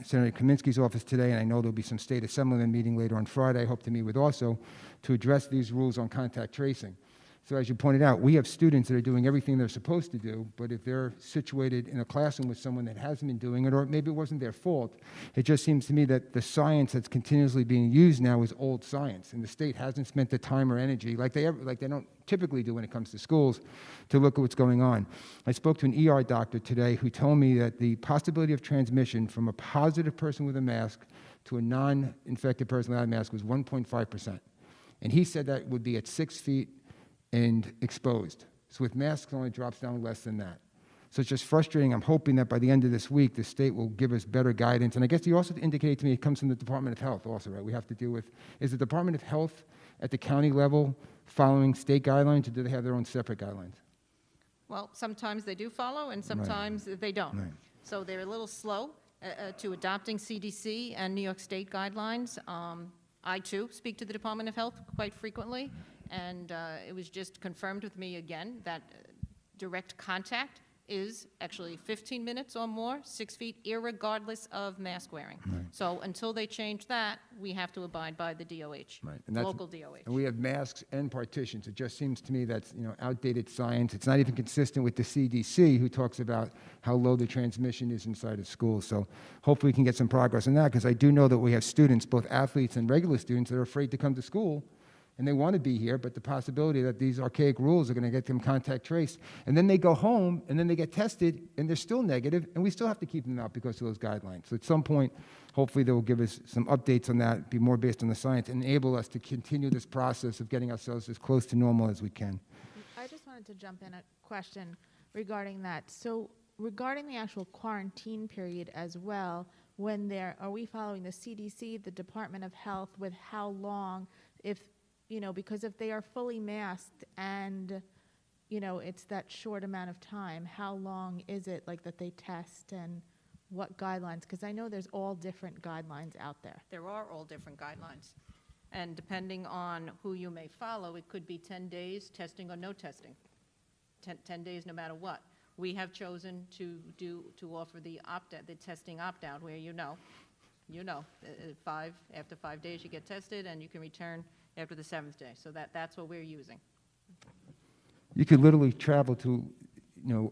Senator Kaminsky's office today, and I know there'll be some state assemblyman meeting later on Friday, I hope to meet with also, to address these rules on contact tracing. So as you pointed out, we have students that are doing everything they're supposed to do, but if they're situated in a classroom with someone that hasn't been doing it, or maybe it wasn't their fault, it just seems to me that the science that's continuously being used now is old science, and the state hasn't spent the time or energy, like they don't typically do when it comes to schools, to look at what's going on. I spoke to an ER doctor today who told me that the possibility of transmission from a positive person with a mask to a non-infected person without a mask was 1.5%. And he said that would be at 6 feet and exposed. So with masks, it only drops down less than that. So it's just frustrating. I'm hoping that by the end of this week, the state will give us better guidance. And I guess you also indicated to me it comes from the Department of Health also, right? We have to deal with, is the Department of Health at the county level following state guidelines, or do they have their own separate guidelines? Well, sometimes they do follow, and sometimes they don't. Right. So they're a little slow to adopting CDC and New York State guidelines. I, too, speak to the Department of Health quite frequently, and it was just confirmed with me again that direct contact is actually 15 minutes or more, 6 feet, irregardless of mask wearing. So until they change that, we have to abide by the DOH, Right, and that's- local DOH. And we have masks and partitions. It just seems to me that's, outdated science. It's not even consistent with the CDC, who talks about how low the transmission is inside of schools. So hopefully we can get some progress on that, because I do know that we have students, both athletes and regular students, that are afraid to come to school, and they want to be here, but the possibility that these archaic rules are going to get them contact traced, and then they go home, and then they get tested, and they're still negative, and we still have to keep them out because of those guidelines. So at some point, hopefully they will give us some updates on that, be more based on the science, and enable us to continue this process of getting ourselves as close to normal as we can. I just wanted to jump in a question regarding that. So regarding the actual quarantine period as well, are we following the CDC, the Department of Health, with how long, because if they are fully masked and, it's that short amount of time, how long is it that they test, and what guidelines? Because I know there's all different guidelines out there. There are all different guidelines. And depending on who you may follow, it could be 10 days, testing or no testing. 10 days no matter what. We have chosen to offer the testing opt-out, where after 5 days you get tested and you can return after the 7th day. So that's what we're using. You could literally travel to,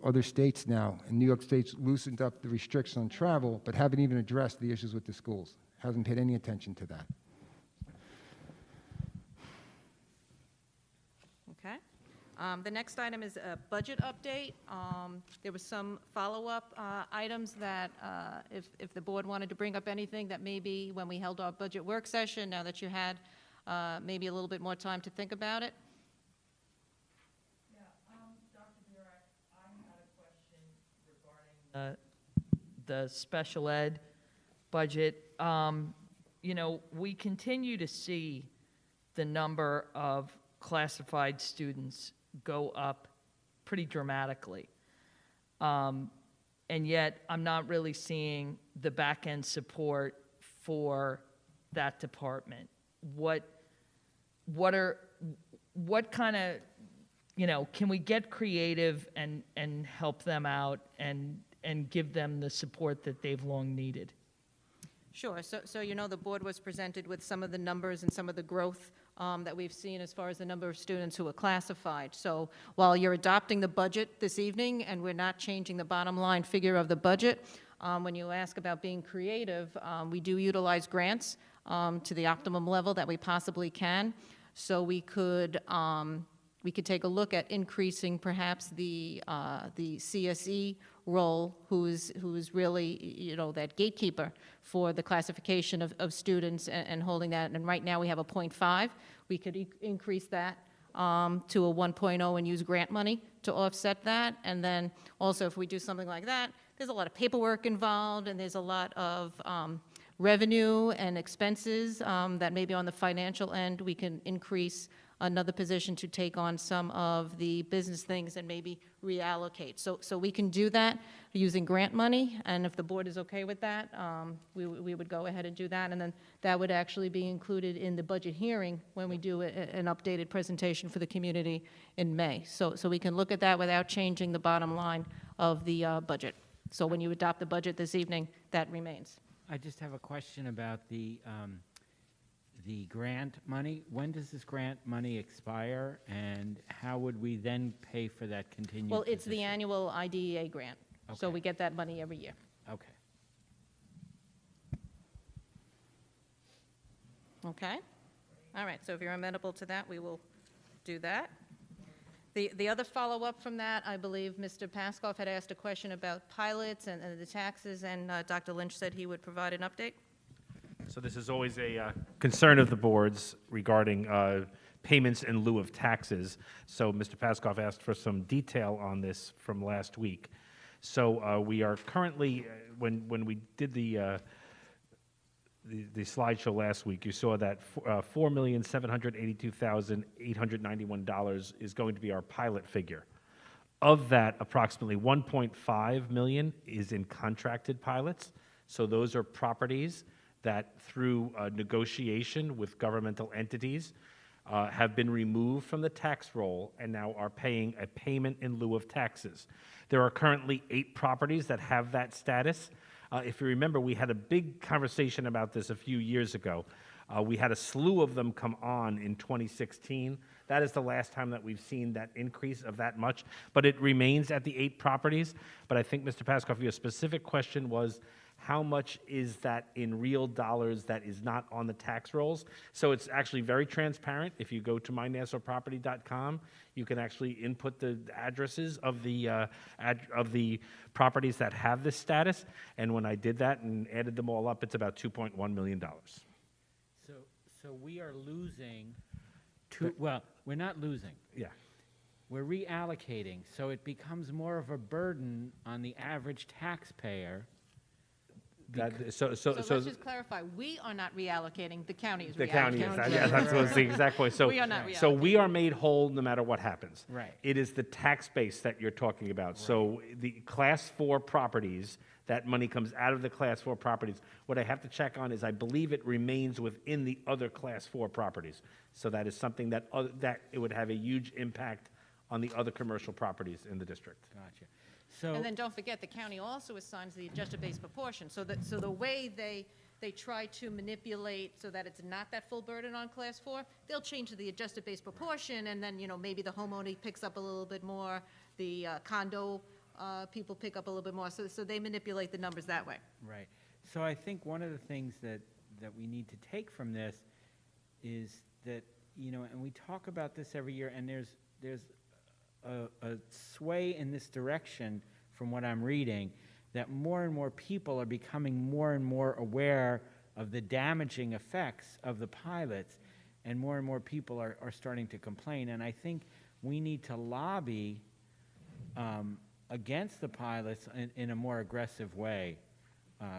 other states now, and New York State's loosened up the restrictions on travel, but haven't even addressed the issues with the schools. Hasn't paid any attention to that. Okay. The next item is a budget update. There was some follow-up items that, if the board wanted to bring up anything that maybe when we held our budget work session, now that you had maybe a little bit more time to think about it. Yeah, Dr. Burek, I had a question regarding the special ed budget. We continue to see the number of classified students go up pretty dramatically. And yet, I'm not really seeing the back-end support for that department. What kind of, can we get creative and help them out and give them the support that they've long needed? Sure. So the board was presented with some of the numbers and some of the growth that we've seen as far as the number of students who are classified. So while you're adopting the budget this evening and we're not changing the bottom line figure of the budget, when you ask about being creative, we do utilize grants to the optimum level that we possibly can. So we could take a look at increasing perhaps the CSE role, who's really, that gatekeeper for the classification of students and holding that. And right now we have a 0.5. We could increase that to a 1.0 and use grant money to offset that. And then also if we do something like that, there's a lot of paperwork involved, and there's a lot of revenue and expenses that maybe on the financial end we can increase another position to take on some of the business things and maybe reallocate. So we can do that using grant money, and if the board is okay with that, we would go ahead and do that, and then that would actually be included in the budget hearing when we do an updated presentation for the community in May. So we can look at that without changing the bottom line of the budget. So when you adopt the budget this evening, that remains. I just have a question about the grant money. When does this grant money expire, and how would we then pay for that continued Well, it's the position? annual IDEA grant, so Okay. we get that money every year. Okay. Okay? All right, so if you're amenable to that, we will do that. The other follow-up from that, I believe Mr. Paskoff had asked a question about pilots and the taxes, and Dr. Lynch said he would provide an update. So this is always a concern of the boards regarding payments in lieu of taxes. So Mr. Paskoff asked for some detail on this from last week. So we are currently, when we did the slideshow last week, you saw that $4,782,891 is going to be our pilot figure. Of that, approximately $1.5 million is in contracted pilots. So those are properties that through negotiation with governmental entities, have been removed from the tax roll and now are paying a payment in lieu of taxes. There are currently 8 properties that have that status. If you remember, we had a big conversation about this a few years ago. We had a slew of them come on in 2016. That is the last time that we've seen that increase of that much, but it remains at the 8 properties. But I think, Mr. Paskoff, your specific question was, how much is that in real dollars that is not on the tax rolls? So it's actually very transparent. If you go to mynassauproperty.com, you can actually input the addresses of the properties that have this status. And when I did that and added them all up, it's about $2.1 million. So we are losing, well, we're not losing. Yeah. We're reallocating, so it becomes more of a burden on the average taxpayer. So let's just clarify, we are not reallocating, the county is reallocating. The county is, yeah, that's the exact point. So, We are not so we are made whole no matter what happens. Right. It is the tax base that you're talking about. Right. So the Class 4 properties, that money comes out of the Class 4 properties. What I have to check on is I believe it remains within the other Class 4 properties. So that is something that, that it would have a huge impact on the other commercial properties in the district. Gotcha. So, And then don't forget, the county also assigns the adjusted base proportion. So the way they try to manipulate so that it's not that full burden on Class 4, they'll change to the adjusted base proportion, and then, maybe the homeowner picks up a little bit more, the condo people pick up a little bit more. So they manipulate the numbers that way. right. So I think one of the things that we need to take from this is that, and we talk about this every year, and there's a sway in this direction from what I'm reading, that more and more people are becoming more and more aware of the damaging effects of the pilots, and more people are starting to complain. And I think we need to lobby against the pilots in a more aggressive way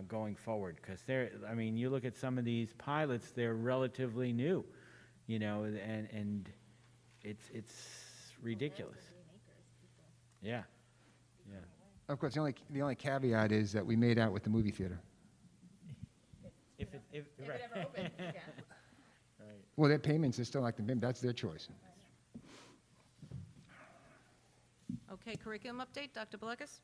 going forward, because you look at some of these pilots, they're relatively new, and it's ridiculous. Yeah, yeah. Of course, the only caveat is that we made out with the movie theater. If right. ever open, yeah. Right. Well, their payments are still like that's their choice. Okay, curriculum update, Dr. Belekas?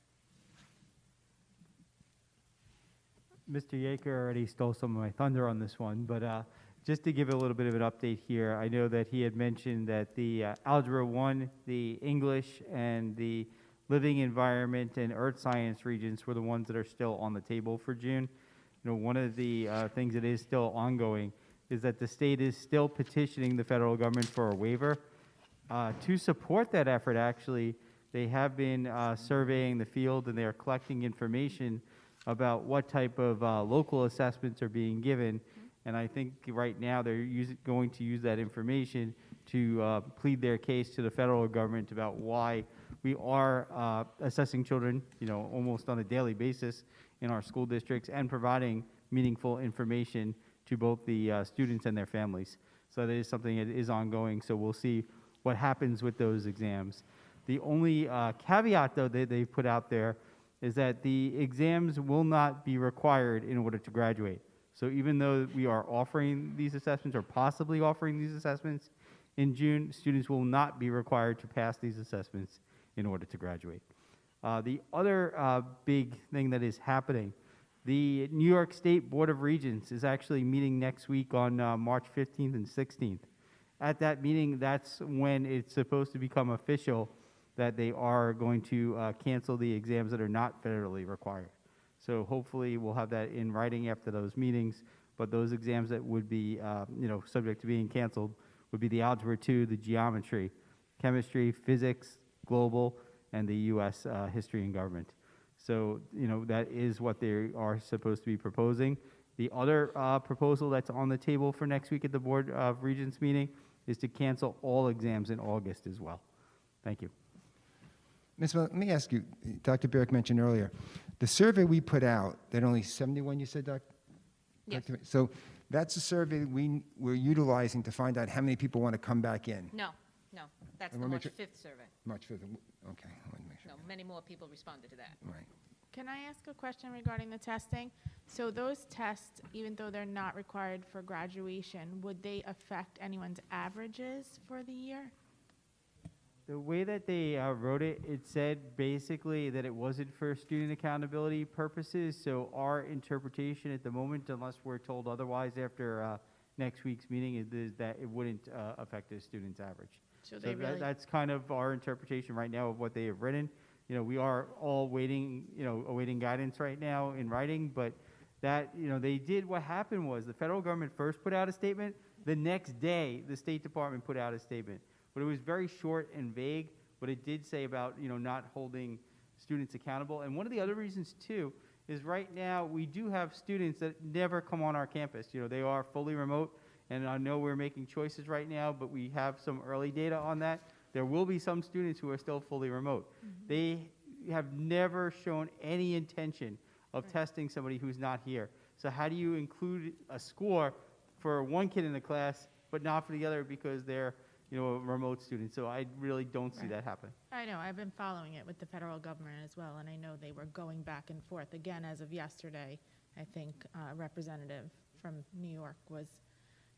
Mr. Yeager already stole some of my thunder on this one, but just to give a little bit of an update here, I know that he had mentioned that the Algebra 1, the English, and the Living Environment and Earth Science regions were the ones that are still on the table for June. One of the things that is still ongoing is that the state is still petitioning the federal government for a waiver. To support that effort, actually, they have been surveying the field, and they are collecting information about what type of local assessments are being given. And I think right now they're going to use that information to plead their case to the federal government about why we are assessing children, almost on a daily basis in our school districts, and providing meaningful information to both the students and their families. So that is something that is ongoing, so we'll see what happens with those exams. The only caveat, though, that they've put out there is that the exams will not be required in order to graduate. So even though we are offering these assessments, or possibly offering these assessments in June, students will not be required to pass these assessments in order to graduate. The other big thing that is happening, the New York State Board of Regents is actually meeting next week on March 15th and 16th. At that meeting, that's when it's supposed to become official that they are going to cancel the exams that are not federally required. So hopefully we'll have that in writing after those meetings, but those exams that would be subject to being canceled would be the Algebra 2, the Geometry, Chemistry, Physics, Global, and the U.S. History and Government. So, that is what they are supposed to be proposing. The other proposal that's on the table for next week at the Board of Regents meeting is to cancel all exams in August as well. Thank you. Ms. Well, let me ask you, Dr. Burke mentioned earlier, the survey we put out, that only 71, you said, Dr.? Yes. So that's a survey we're utilizing to find out how many people want to come back in. No, that's I the wanna March make 5th survey. March 5th, okay, I want to make sure. No, many more people responded to that. Right. Can I ask a question regarding the testing? So those tests, even though they're not required for graduation, would they affect anyone's averages for the year? The way that they wrote it, it said basically that it wasn't for student accountability purposes. So our interpretation at the moment, unless we're told otherwise after next week's meeting, is that it wouldn't affect the student's average. So they really, That's kind of our interpretation right now of what they have written. You know, we are all waiting, awaiting guidance right now in writing, but that, they did, what happened was the federal government first put out a statement. The next day, the State Department put out a statement. But it was very short and vague, but it did say about, not holding students accountable. And one of the other reasons, too, is right now we do have students that never come on our campus. They are fully remote, and I know we're making choices right now, but we have some early data on that. There will be some students who are still fully remote. Mm-hmm. They have never shown any intention of testing somebody who's not here. So how do you include a score for one kid in the class, but not for the other because they're a remote student? So I really don't see that happening. I know, I've been following it with the federal government as well, and I know they were going back and forth. Again, as of yesterday, I think a representative from New York was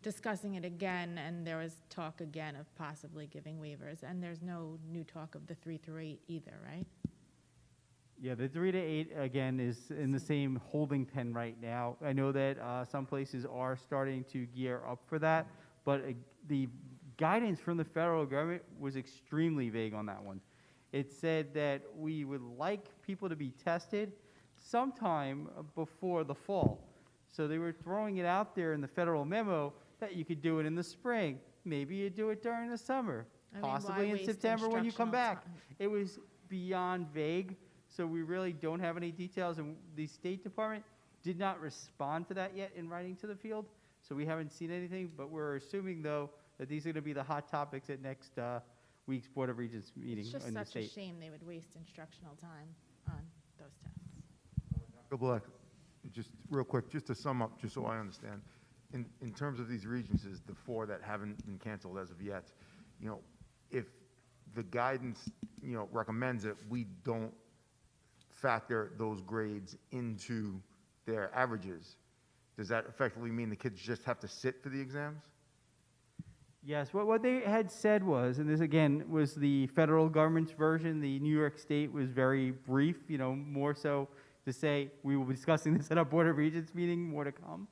discussing it again, and there was talk again of possibly giving waivers, and there's no new talk of the 3 through 8 either, right? Yeah, the 3 to 8, again, is in the same holding pen right now. I know that some places are starting to gear up for that, but the guidance from the federal government was extremely vague on that one. It said that we would like people to be tested sometime before the fall. So they were throwing it out there in the federal memo that you could do it in the spring. Maybe you do it during the summer, I mean, possibly why in waste September when you come instructional back. time? It was beyond vague, so we really don't have any details. And the State Department did not respond to that yet in writing to the field, so we haven't seen anything. But we're assuming, though, that these are going to be the hot topics at next week's Board of Regents meeting It's just in the such a state. shame they would waste instructional time on those tests. Dr. Black, just real quick, just to sum up, just so I understand, in terms of these regencies, the 4 that haven't been canceled as of yet, if the guidance, recommends that we don't factor those grades into their averages, does that effectively mean the kids just have to sit for the exams? Yes, what they had said was, and this again was the federal government's version, the New York State was very brief, more so to say we will be discussing this at our Board of Regents meeting, more to come.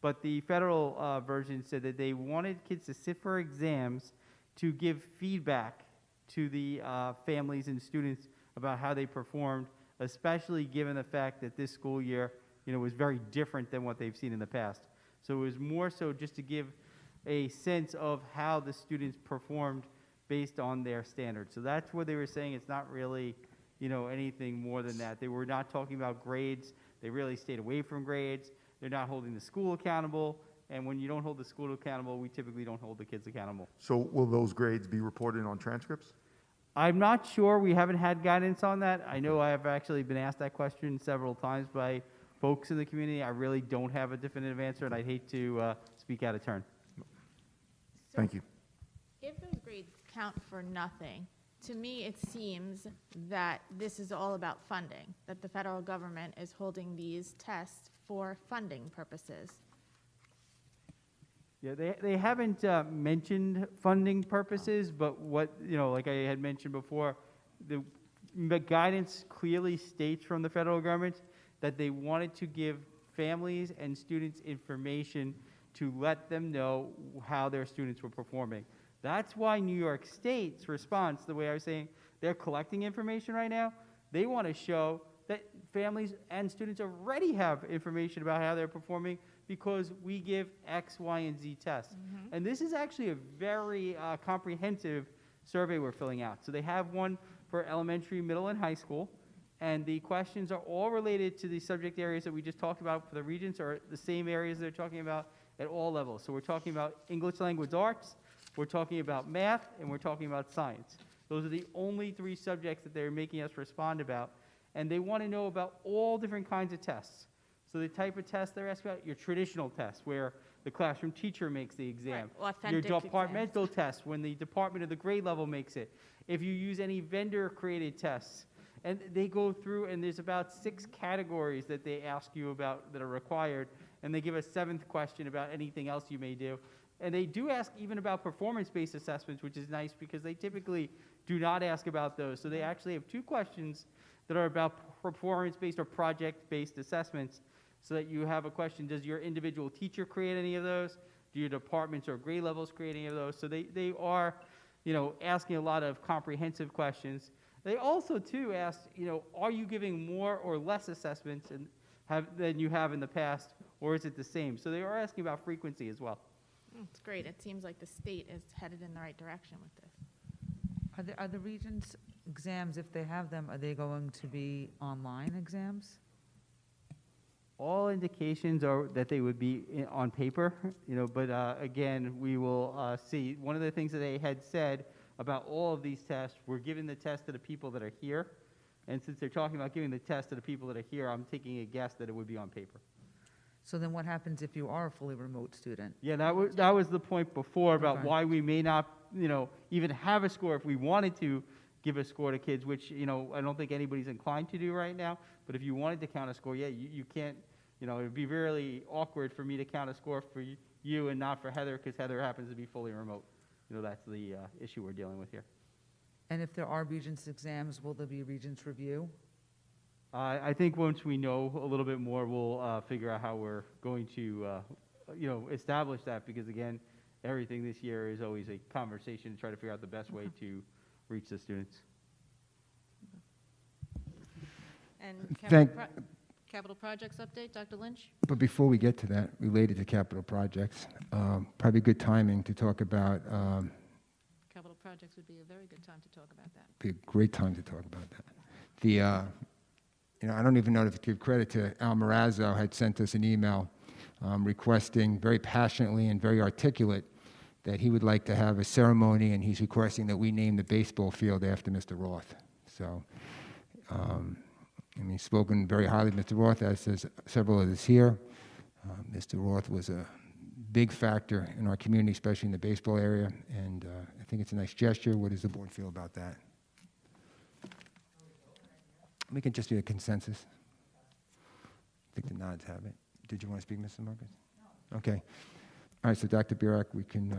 But the federal version said that they wanted kids to sit for exams to give feedback to the families and students about how they performed, especially given the fact that this school year, was very different than what they've seen in the past. So it was more so just to give a sense of how the students performed based on their standards. So that's what they were saying. It's not really, anything more than that. They were not talking about grades. They really stayed away from grades. They're not holding the school accountable. And when you don't hold the school accountable, we typically don't hold the kids accountable. So will those grades be reported on transcripts? I'm not sure. We haven't had guidance on that. I know I have actually been asked that question several times by folks in the community. I really don't have a definitive answer, and I'd hate to speak out of turn. Thank you. If those grades count for nothing, to me, it seems that this is all about funding, that the federal government is holding these tests for funding purposes. Yeah, they haven't mentioned funding purposes, but what, like I had mentioned before, the guidance clearly states from the federal government that they wanted to give families and students information to let them know how their students were performing. That's why New York State's response, the way I was saying, they're collecting information right now. They want to show that families and students already have information about how they're performing because we give X, Y, and Z tests. And this is actually a very comprehensive survey we're filling out. So they have one for elementary, middle, and high school. And the questions are all related to the subject areas that we just talked about for the regents, or the same areas they're talking about at all levels. So we're talking about English language arts, we're talking about math, and we're talking about science. Those are the only 3 subjects that they're making us respond about. And they want to know about all different kinds of tests. So the type of test they're asking about, your traditional test, where the classroom teacher makes the exam. Right, authentic Your departmental test, when the department of the grade level makes it. If you use any vendor-created tests, And they go through, and there's about 6 categories that they ask you about that are required, and they give a 7th question about anything else you may do. And they do ask even about performance-based assessments, which is nice because they typically do not ask about those. So they actually have 2 questions that are about performance-based or project-based assessments, so that you have a question, does your individual teacher create any of those? Do your departments or grade levels create any of those? So they are, asking a lot of comprehensive questions. They also, too, ask, are you giving more or less assessments than you have in the past, or is it the same? So they are asking about frequency as well. It's great. It seems like the state is headed in the right direction with this. Are the Regents exams, if they have them, are they going to be online exams? All indications are that they would be on paper, but again, we will see. One of the things that they had said about all of these tests, we're giving the test to the people that are here. And since they're talking about giving the test to the people that are here, I'm taking a guess that it would be on paper. So then what happens if you are a fully remote student? Yeah, that was the point before about Okay. why we may not, even have a score if we wanted to give a score to kids, which, I don't think anybody's inclined to do right now. But if you wanted to count a score, yeah, you can't, it would be really awkward for me to count a score for you and not for Heather, because Heather happens to be fully remote. That's the issue we're dealing with here. And if there are Regents exams, will there be Regents review? I think once we know a little bit more, we'll figure out how we're going to, establish that, because again, everything this year is always a conversation to try to figure out the best way to reach the students. And Thank- capital projects update, Dr. Lynch? But before we get to that, related to capital projects, probably good timing to talk about, Capital projects would be a very good time to talk about that. be a great time to talk about that. I don't even know if to give credit to Al Marazzo, had sent us an email requesting very passionately and very articulate that he would like to have a ceremony, and he's requesting that we name the baseball field after Mr. Roth. So, he's spoken very highly of Mr. Roth, as says several of us here. Mr. Roth was a big factor in our community, especially in the baseball area, and I think it's a nice gesture. What does the board feel about that? We can just do a consensus. I think the nods have it. Did you want to speak, Mrs. Marcus? No. Okay. All right, so Dr. Burek, we can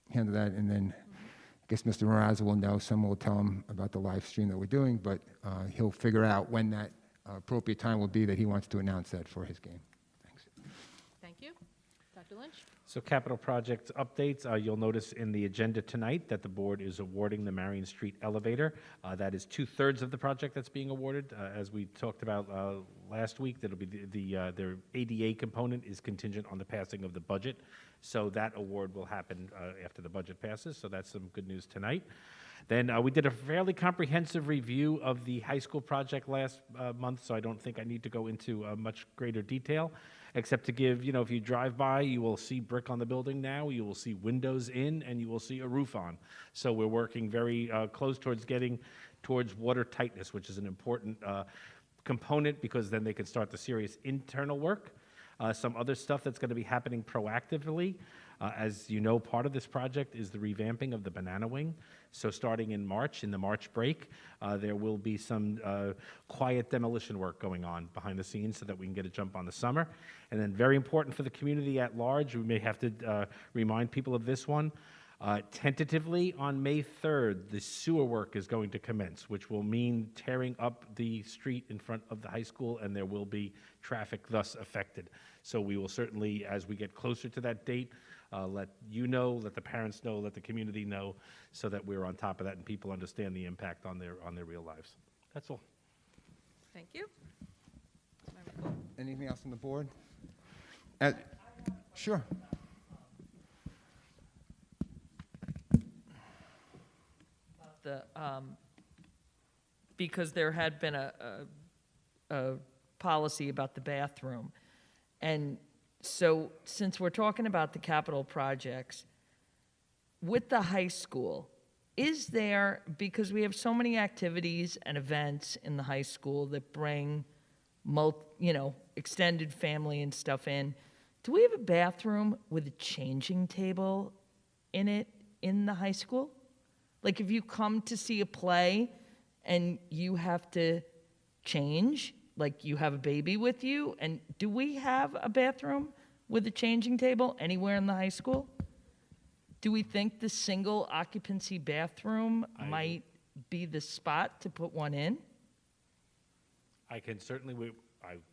handle that, and then I guess Mr. Marazza will know. Someone will tell him about the live stream that we're doing, but he'll figure out when that appropriate time will be that he wants to announce that for his game. Thanks. Thank you. Dr. Lynch? So capital projects updates, you'll notice in the agenda tonight that the board is awarding the Marion Street elevator. That is 2/3 of the project that's being awarded. As we talked about last week, that'll be their ADA component is contingent on the passing of the budget. So that award will happen after the budget passes. So that's some good news tonight. Then we did a fairly comprehensive review of the high school project last month, so I don't think I need to go into much greater detail, except to give, if you drive by, you will see brick on the building now, you will see windows in, and you will see a roof on. So we're working very close towards getting towards water tightness, which is an important component, because then they can start the serious internal work. Some other stuff that's going to be happening proactively. As you know, part of this project is the revamping of the banana wing. So starting in March, in the March break, there will be some quiet demolition work going on behind the scenes so that we can get a jump on the summer. And then very important for the community at large, we may have to remind people of this one. Tentatively, on May 3rd, the sewer work is going to commence, which will mean tearing up the street in front of the high school, and there will be traffic thus affected. So we will certainly, as we get closer to that date, let you know, let the parents know, let the community know, so that we're on top of that and people understand the impact on their real lives. That's all. Thank you. Anything else on the board? Sure. Because there had been a policy about the bathroom. And so since we're talking about the capital projects, with the high school, is there, because we have so many activities and events in the high school that bring extended family and stuff in, do we have a bathroom with a changing table in it in the high school? Like if you come to see a play and you have to change, like you have a baby with you, and do we have a bathroom with a changing table anywhere in the high school? Do we think the single occupancy bathroom might be the spot to put one in? I can certainly,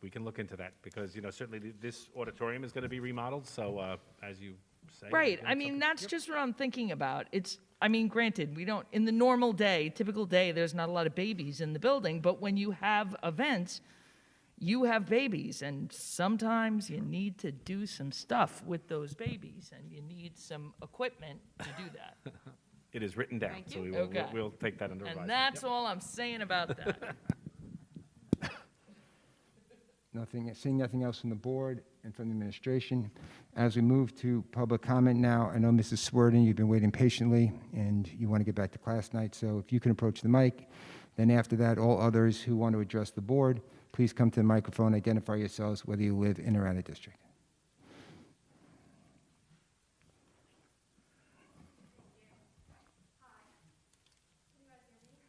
we can look into that, because, certainly this auditorium is going to be remodeled, so as you say. Right, I mean, that's just what I'm thinking about. Granted, we don't, in the normal day, typical day, there's not a lot of babies in the building, but when you have events, you have babies, and sometimes you need to do some stuff with those babies, and you need some equipment to do that. It is written down, Thank so you. we'll take that under advisement. And that's all I'm saying about that. Seeing nothing else from the board and from the administration. As we move to public comment now, I know Mrs. Swerden, you've been waiting patiently, and you want to get back to class night, so if you can approach the mic. Then after that, all others who want to address the board, please come to the microphone, identify yourselves, whether you live in or out of district.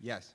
Yes.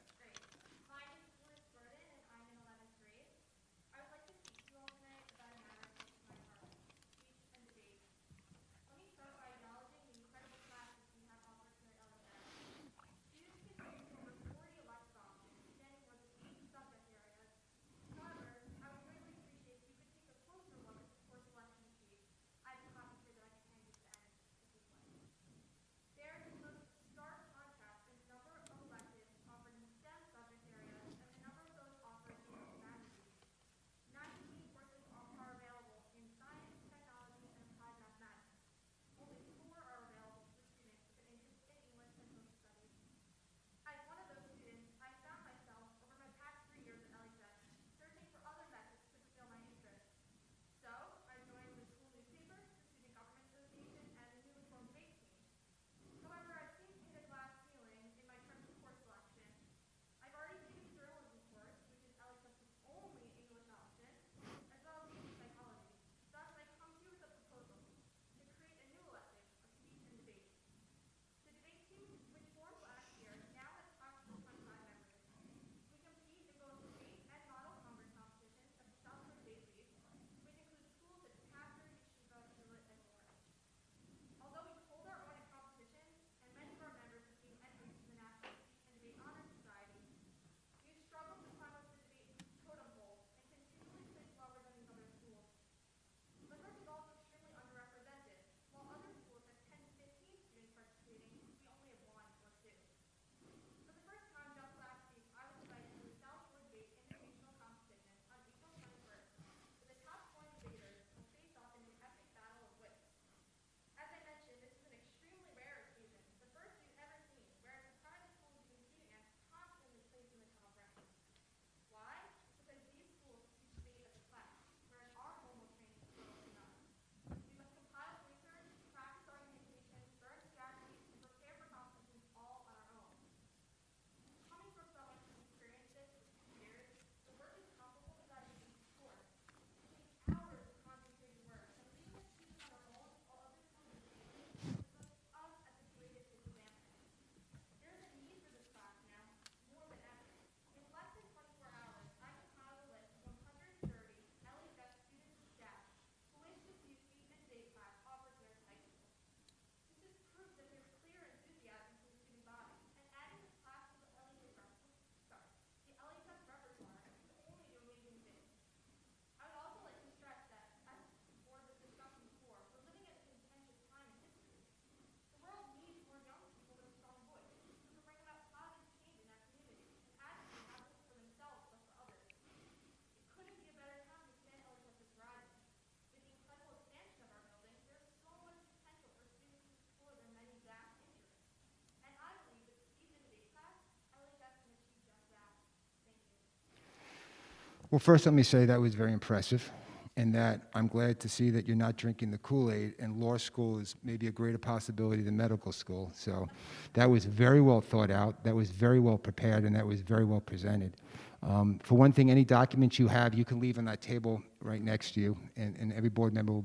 Well, first, let me say that was very impressive, and that I'm glad to see that you're not drinking the Kool-Aid, and law school is maybe a greater possibility than medical school. So that was very well thought out, that was very well prepared, and that was very well presented. For one thing, any documents you have, you can leave on that table right next to you, and every board member will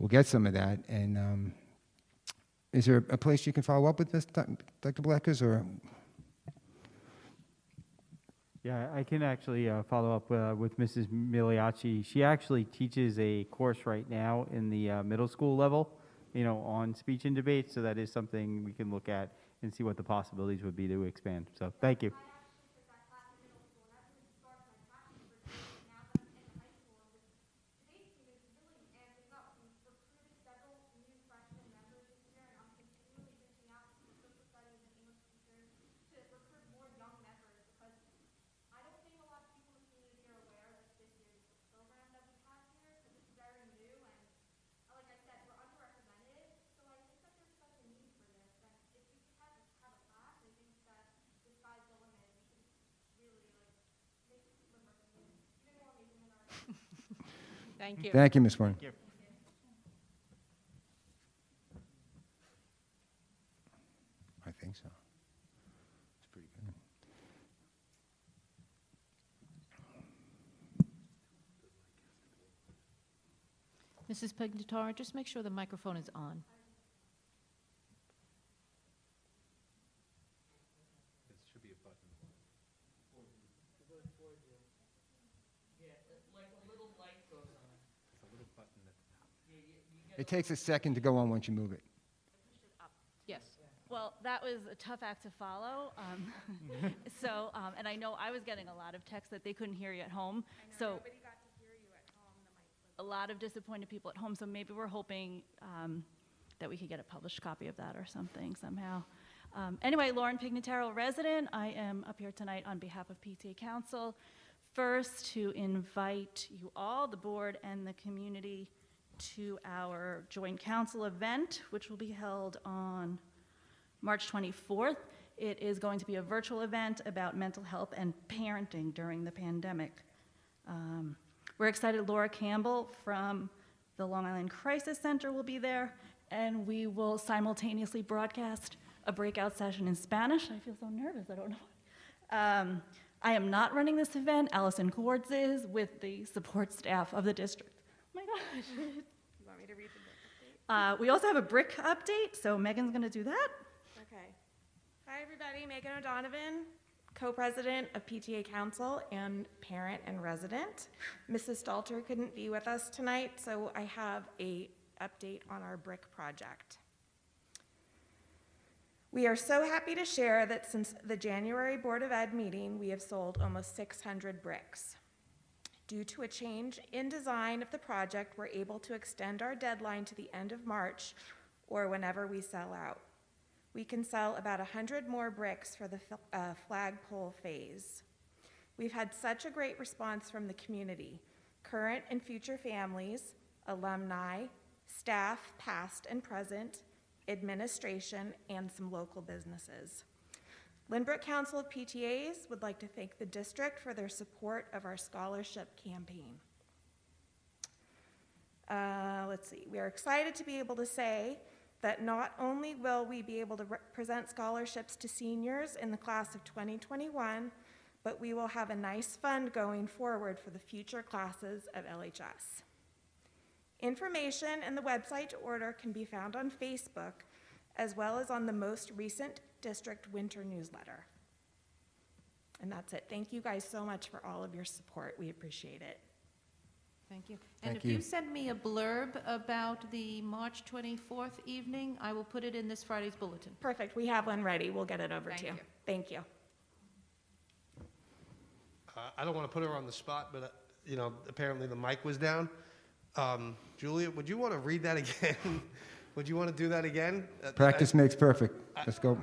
get some of that. And is there a place you can follow up with this, Dr. Bleckers, or? Yeah, I can actually follow up with Mrs. Miliacci. She actually teaches a course right now in the middle school level, on speech and debate. So that is something we can look at and see what the possibilities would be to expand. So thank you. Thank you. Thank you, Ms. Warren. Thank you. I think so. It's pretty good. Mrs. Pignataro, just make sure the microphone is on. It takes a second to go on once you move it. Yes. Well, that was a tough act to follow. And I know I was getting a lot of texts that they couldn't hear you at home. So nobody got to hear you at home. A lot of disappointed people at home. So maybe we're hoping that we could get a published copy of that or something somehow. Anyway, Lauren Pignataro, resident. I am up here tonight on behalf of PTA Council. First, to invite you all, the board and the community, to our joint council event, which will be held on March 24th. It is going to be a virtual event about mental health and parenting during the pandemic. We're excited Laura Campbell from the Long Island Crisis Center will be there, and we will simultaneously broadcast a breakout session in Spanish. I feel so nervous, I don't know. I am not running this event. Allison Cords is with the support staff of the district. Oh my gosh. You want me to read the brick update? We also have a brick update, so Megan's going to do that. Okay. Hi, everybody. Megan O'Donovan, co-president of PTA Council and parent and resident. Mrs. Stalter couldn't be with us tonight, so I have a update on our brick project. We are so happy to share that since the January Board of Ed meeting, we have sold almost 600 bricks. Due to a change in design of the project, we're able to extend our deadline to the end of March or whenever we sell out. We can sell about 100 more bricks for the flagpole phase. We've had such a great response from the community, current and future families, alumni, staff past and present, administration, and some local businesses. Lynbrook Council of PTAs would like to thank the district for their support of our scholarship campaign. Let's see, we are excited to be able to say that not only will we be able to present scholarships to seniors in the class of 2021, but we will have a nice fund going forward for the future classes of LHS. Information and the website to order can be found on Facebook, as well as on the most recent district winter newsletter. And that's it. Thank you guys so much for all of your support. We appreciate it. Thank you. And Thank if you you. send me a blurb about the March 24th evening, I will put it in this Friday's bulletin. Perfect. We have one ready. We'll get it over Thank to you. you. Thank you. I don't want to put her on the spot, but, apparently the mic was down. Julia, would you want to read that again? Would you want to do that again? Practice makes perfect. Let's go.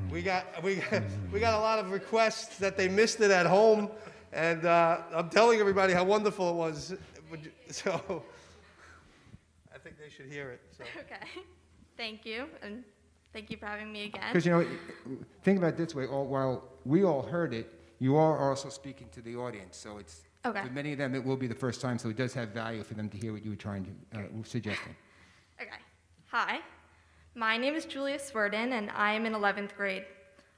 We got a lot of requests that they missed it at home, and I'm telling everybody how wonderful it was. So I think they should hear it. So. Okay. Thank you, and thank you for having me again. Because, think about it this way. While we all heard it, you are also speaking to the audience. So it's, Okay. for many of them, it will be the first time, so it does have value for them to hear what you were trying to, suggesting. Okay. Hi, my name is Julia Swerden, and I am in 11th grade.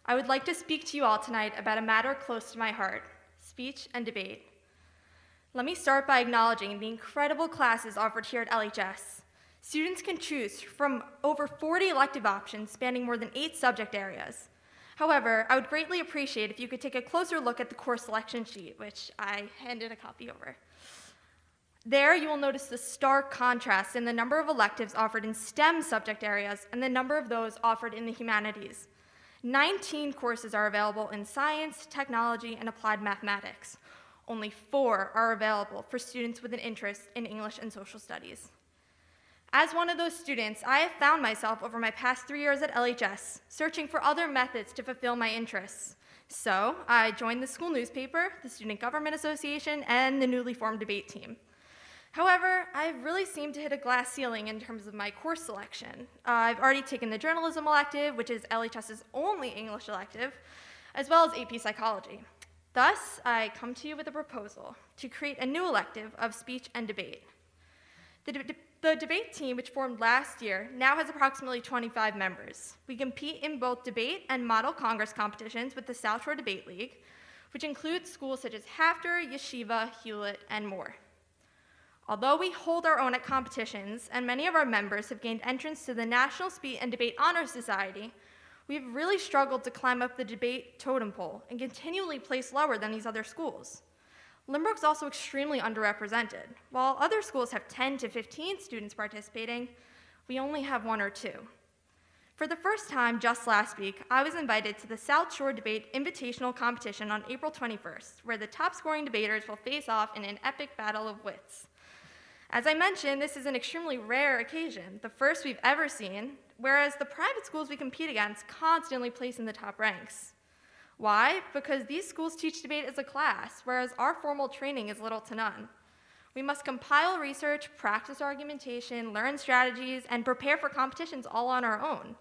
I would like to speak to you all tonight about a matter close to my heart, speech and debate. Let me start by acknowledging the incredible classes offered here at LHS. Students can choose from over 40 elective options spanning more than 8 subject areas. However, I would greatly appreciate if you could take a closer look at the course selection sheet, which I handed a copy over. There, you will notice the stark contrast in the number of electives offered in STEM subject areas and the number of those offered in the humanities. 19 courses are available in science, technology, and applied mathematics. Only 4 are available for students with an interest in English and social studies. As one of those students, I have found myself over my past 3 years at LHS searching for other methods to fulfill my interests. So I joined the school newspaper, the Student Government Association, and the newly formed debate team. However, I've really seemed to hit a glass ceiling in terms of my course selection. I've already taken the journalism elective, which is LHS's only English elective, as well as AP Psychology. Thus, I come to you with a proposal to create a new elective of speech and debate. The debate team, which formed last year, now has approximately 25 members. We compete in both debate and model Congress competitions with the South Shore Debate League, which includes schools such as Hafter, Yeshiva, Hewlett, and more. Although we hold our own at competitions, and many of our members have gained entrance to the National Speech and Debate Honor Society, we've really struggled to climb up the debate totem pole and continually place lower than these other schools. Lynbrook's also extremely underrepresented. While other schools have 10 to 15 students participating, we only have 1 or 2. For the first time just last week, I was invited to the South Shore Debate Invitational Competition on April 21st, where the top scoring debaters will face off in an epic battle of wits. As I mentioned, this is an extremely rare occasion, the first we've ever seen, whereas the private schools we compete against constantly place in the top ranks. Why? Because these schools teach debate as a class, whereas our formal training is little to none. We must compile research, practice argumentation, learn strategies, and prepare for competitions all on our own.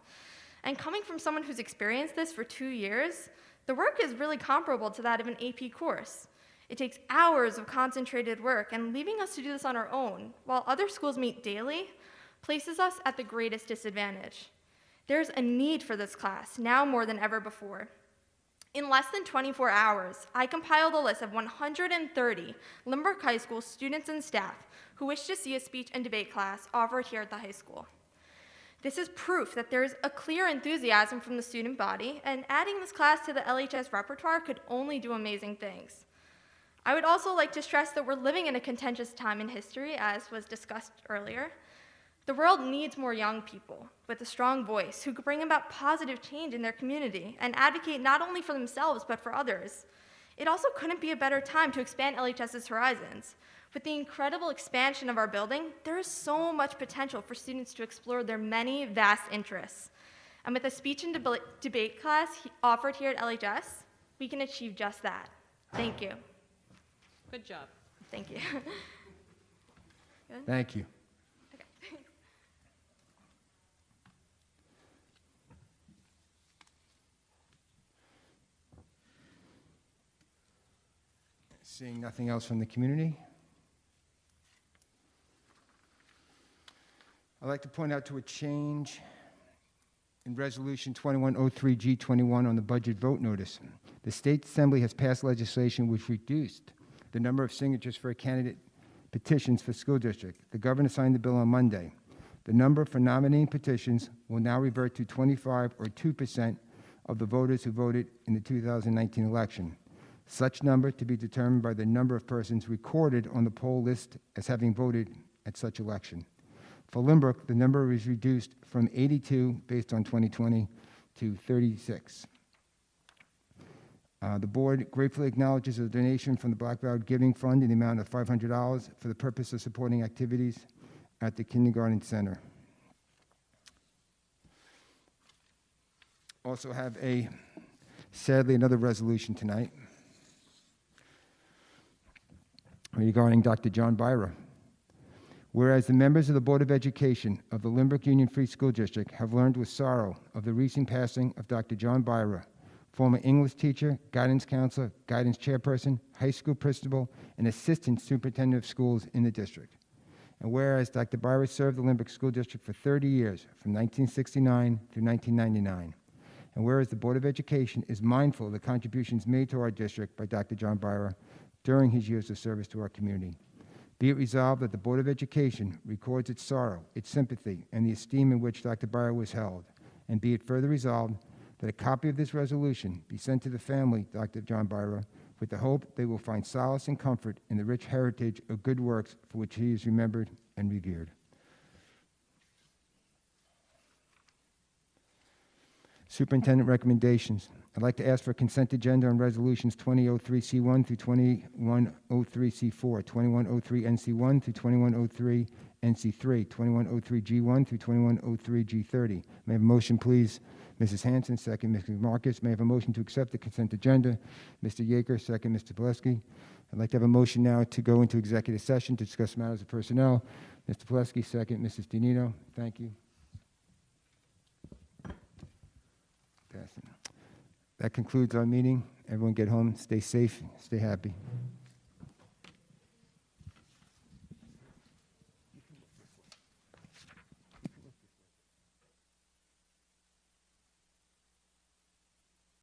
And coming from someone who's experienced this for 2 years, the work is really comparable to that of an AP course. It takes hours of concentrated work, and leaving us to do this on our own, while other schools meet daily, places us at the greatest disadvantage. There's a need for this class, now more than ever before. In less than 24 hours, I compiled a list of 130 Lynbrook High School students and staff who wish to see a speech and debate class offered here at the high school. This is proof that there is a clear enthusiasm from the student body, and adding this class to the LHS repertoire could only do amazing things. I would also like to stress that we're living in a contentious time in history, as was discussed earlier. The world needs more young people with a strong voice who could bring about positive change in their community and advocate not only for themselves but for others. It also couldn't be a better time to expand LHS's horizons. With the incredible expansion of our building, there is so much potential for students to explore their many vast interests. And with a speech and debate class offered here at LHS, we can achieve just that. Thank you. Good job. Thank you. Good? Thank you. Okay. Seeing nothing else from the community, I'd like to point out to a change in Resolution 2103G21 on the budget vote notice. The State Assembly has passed legislation which reduced the number of signatures for a candidate petitions for school district. The governor signed the bill on Monday. The number for nominating petitions will now revert to 25 or 2% of the voters who voted in the 2019 election. Such number to be determined by the number of persons recorded on the poll list as having voted at such election. For Lynbrook, the number is reduced from 82 based on 2020 to 36. The board gratefully acknowledges a donation from the Blackboard Giving Fund in the amount of $500 for the purpose of supporting activities at the Kindergarten Center. Also have sadly, another resolution tonight regarding Dr. John Byra. Whereas the members of the Board of Education of the Lynbrook Union Free School District have learned with sorrow of the recent passing of Dr. John Byra, former English teacher, guidance counselor, guidance chairperson, high school principal, and assistant superintendent of schools in the district. And whereas Dr. Byra served the Lynbrook School District for 30 years, from 1969 through 1999. And whereas the Board of Education is mindful of the contributions made to our district by Dr. John Byra during his years of service to our community. Be it resolved that the Board of Education records its sorrow, its sympathy, and the esteem in which Dr. Byra was held. And be it further resolved that a copy of this resolution be sent to the family, Dr. John Byra, with the hope they will find solace and comfort in the rich heritage of good works for which he is remembered and revered. Superintendent recommendations. I'd like to ask for a consent agenda on resolutions 2003C1 through 2103C4, 2103NC1 through 2103NC3, 2103G1 through 2103G30. May I have a motion, please? Mrs. Hanson, second. Mrs. Marcus, may I have a motion to accept the consent agenda? Mr. Yeager, second. Mr. Plesky. I'd like to have a motion now to go into executive session to discuss matters of personnel. Mr. Plesky, second. Mrs. Donino, thank you. Passing. That concludes our meeting. Everyone get home, stay safe, stay happy.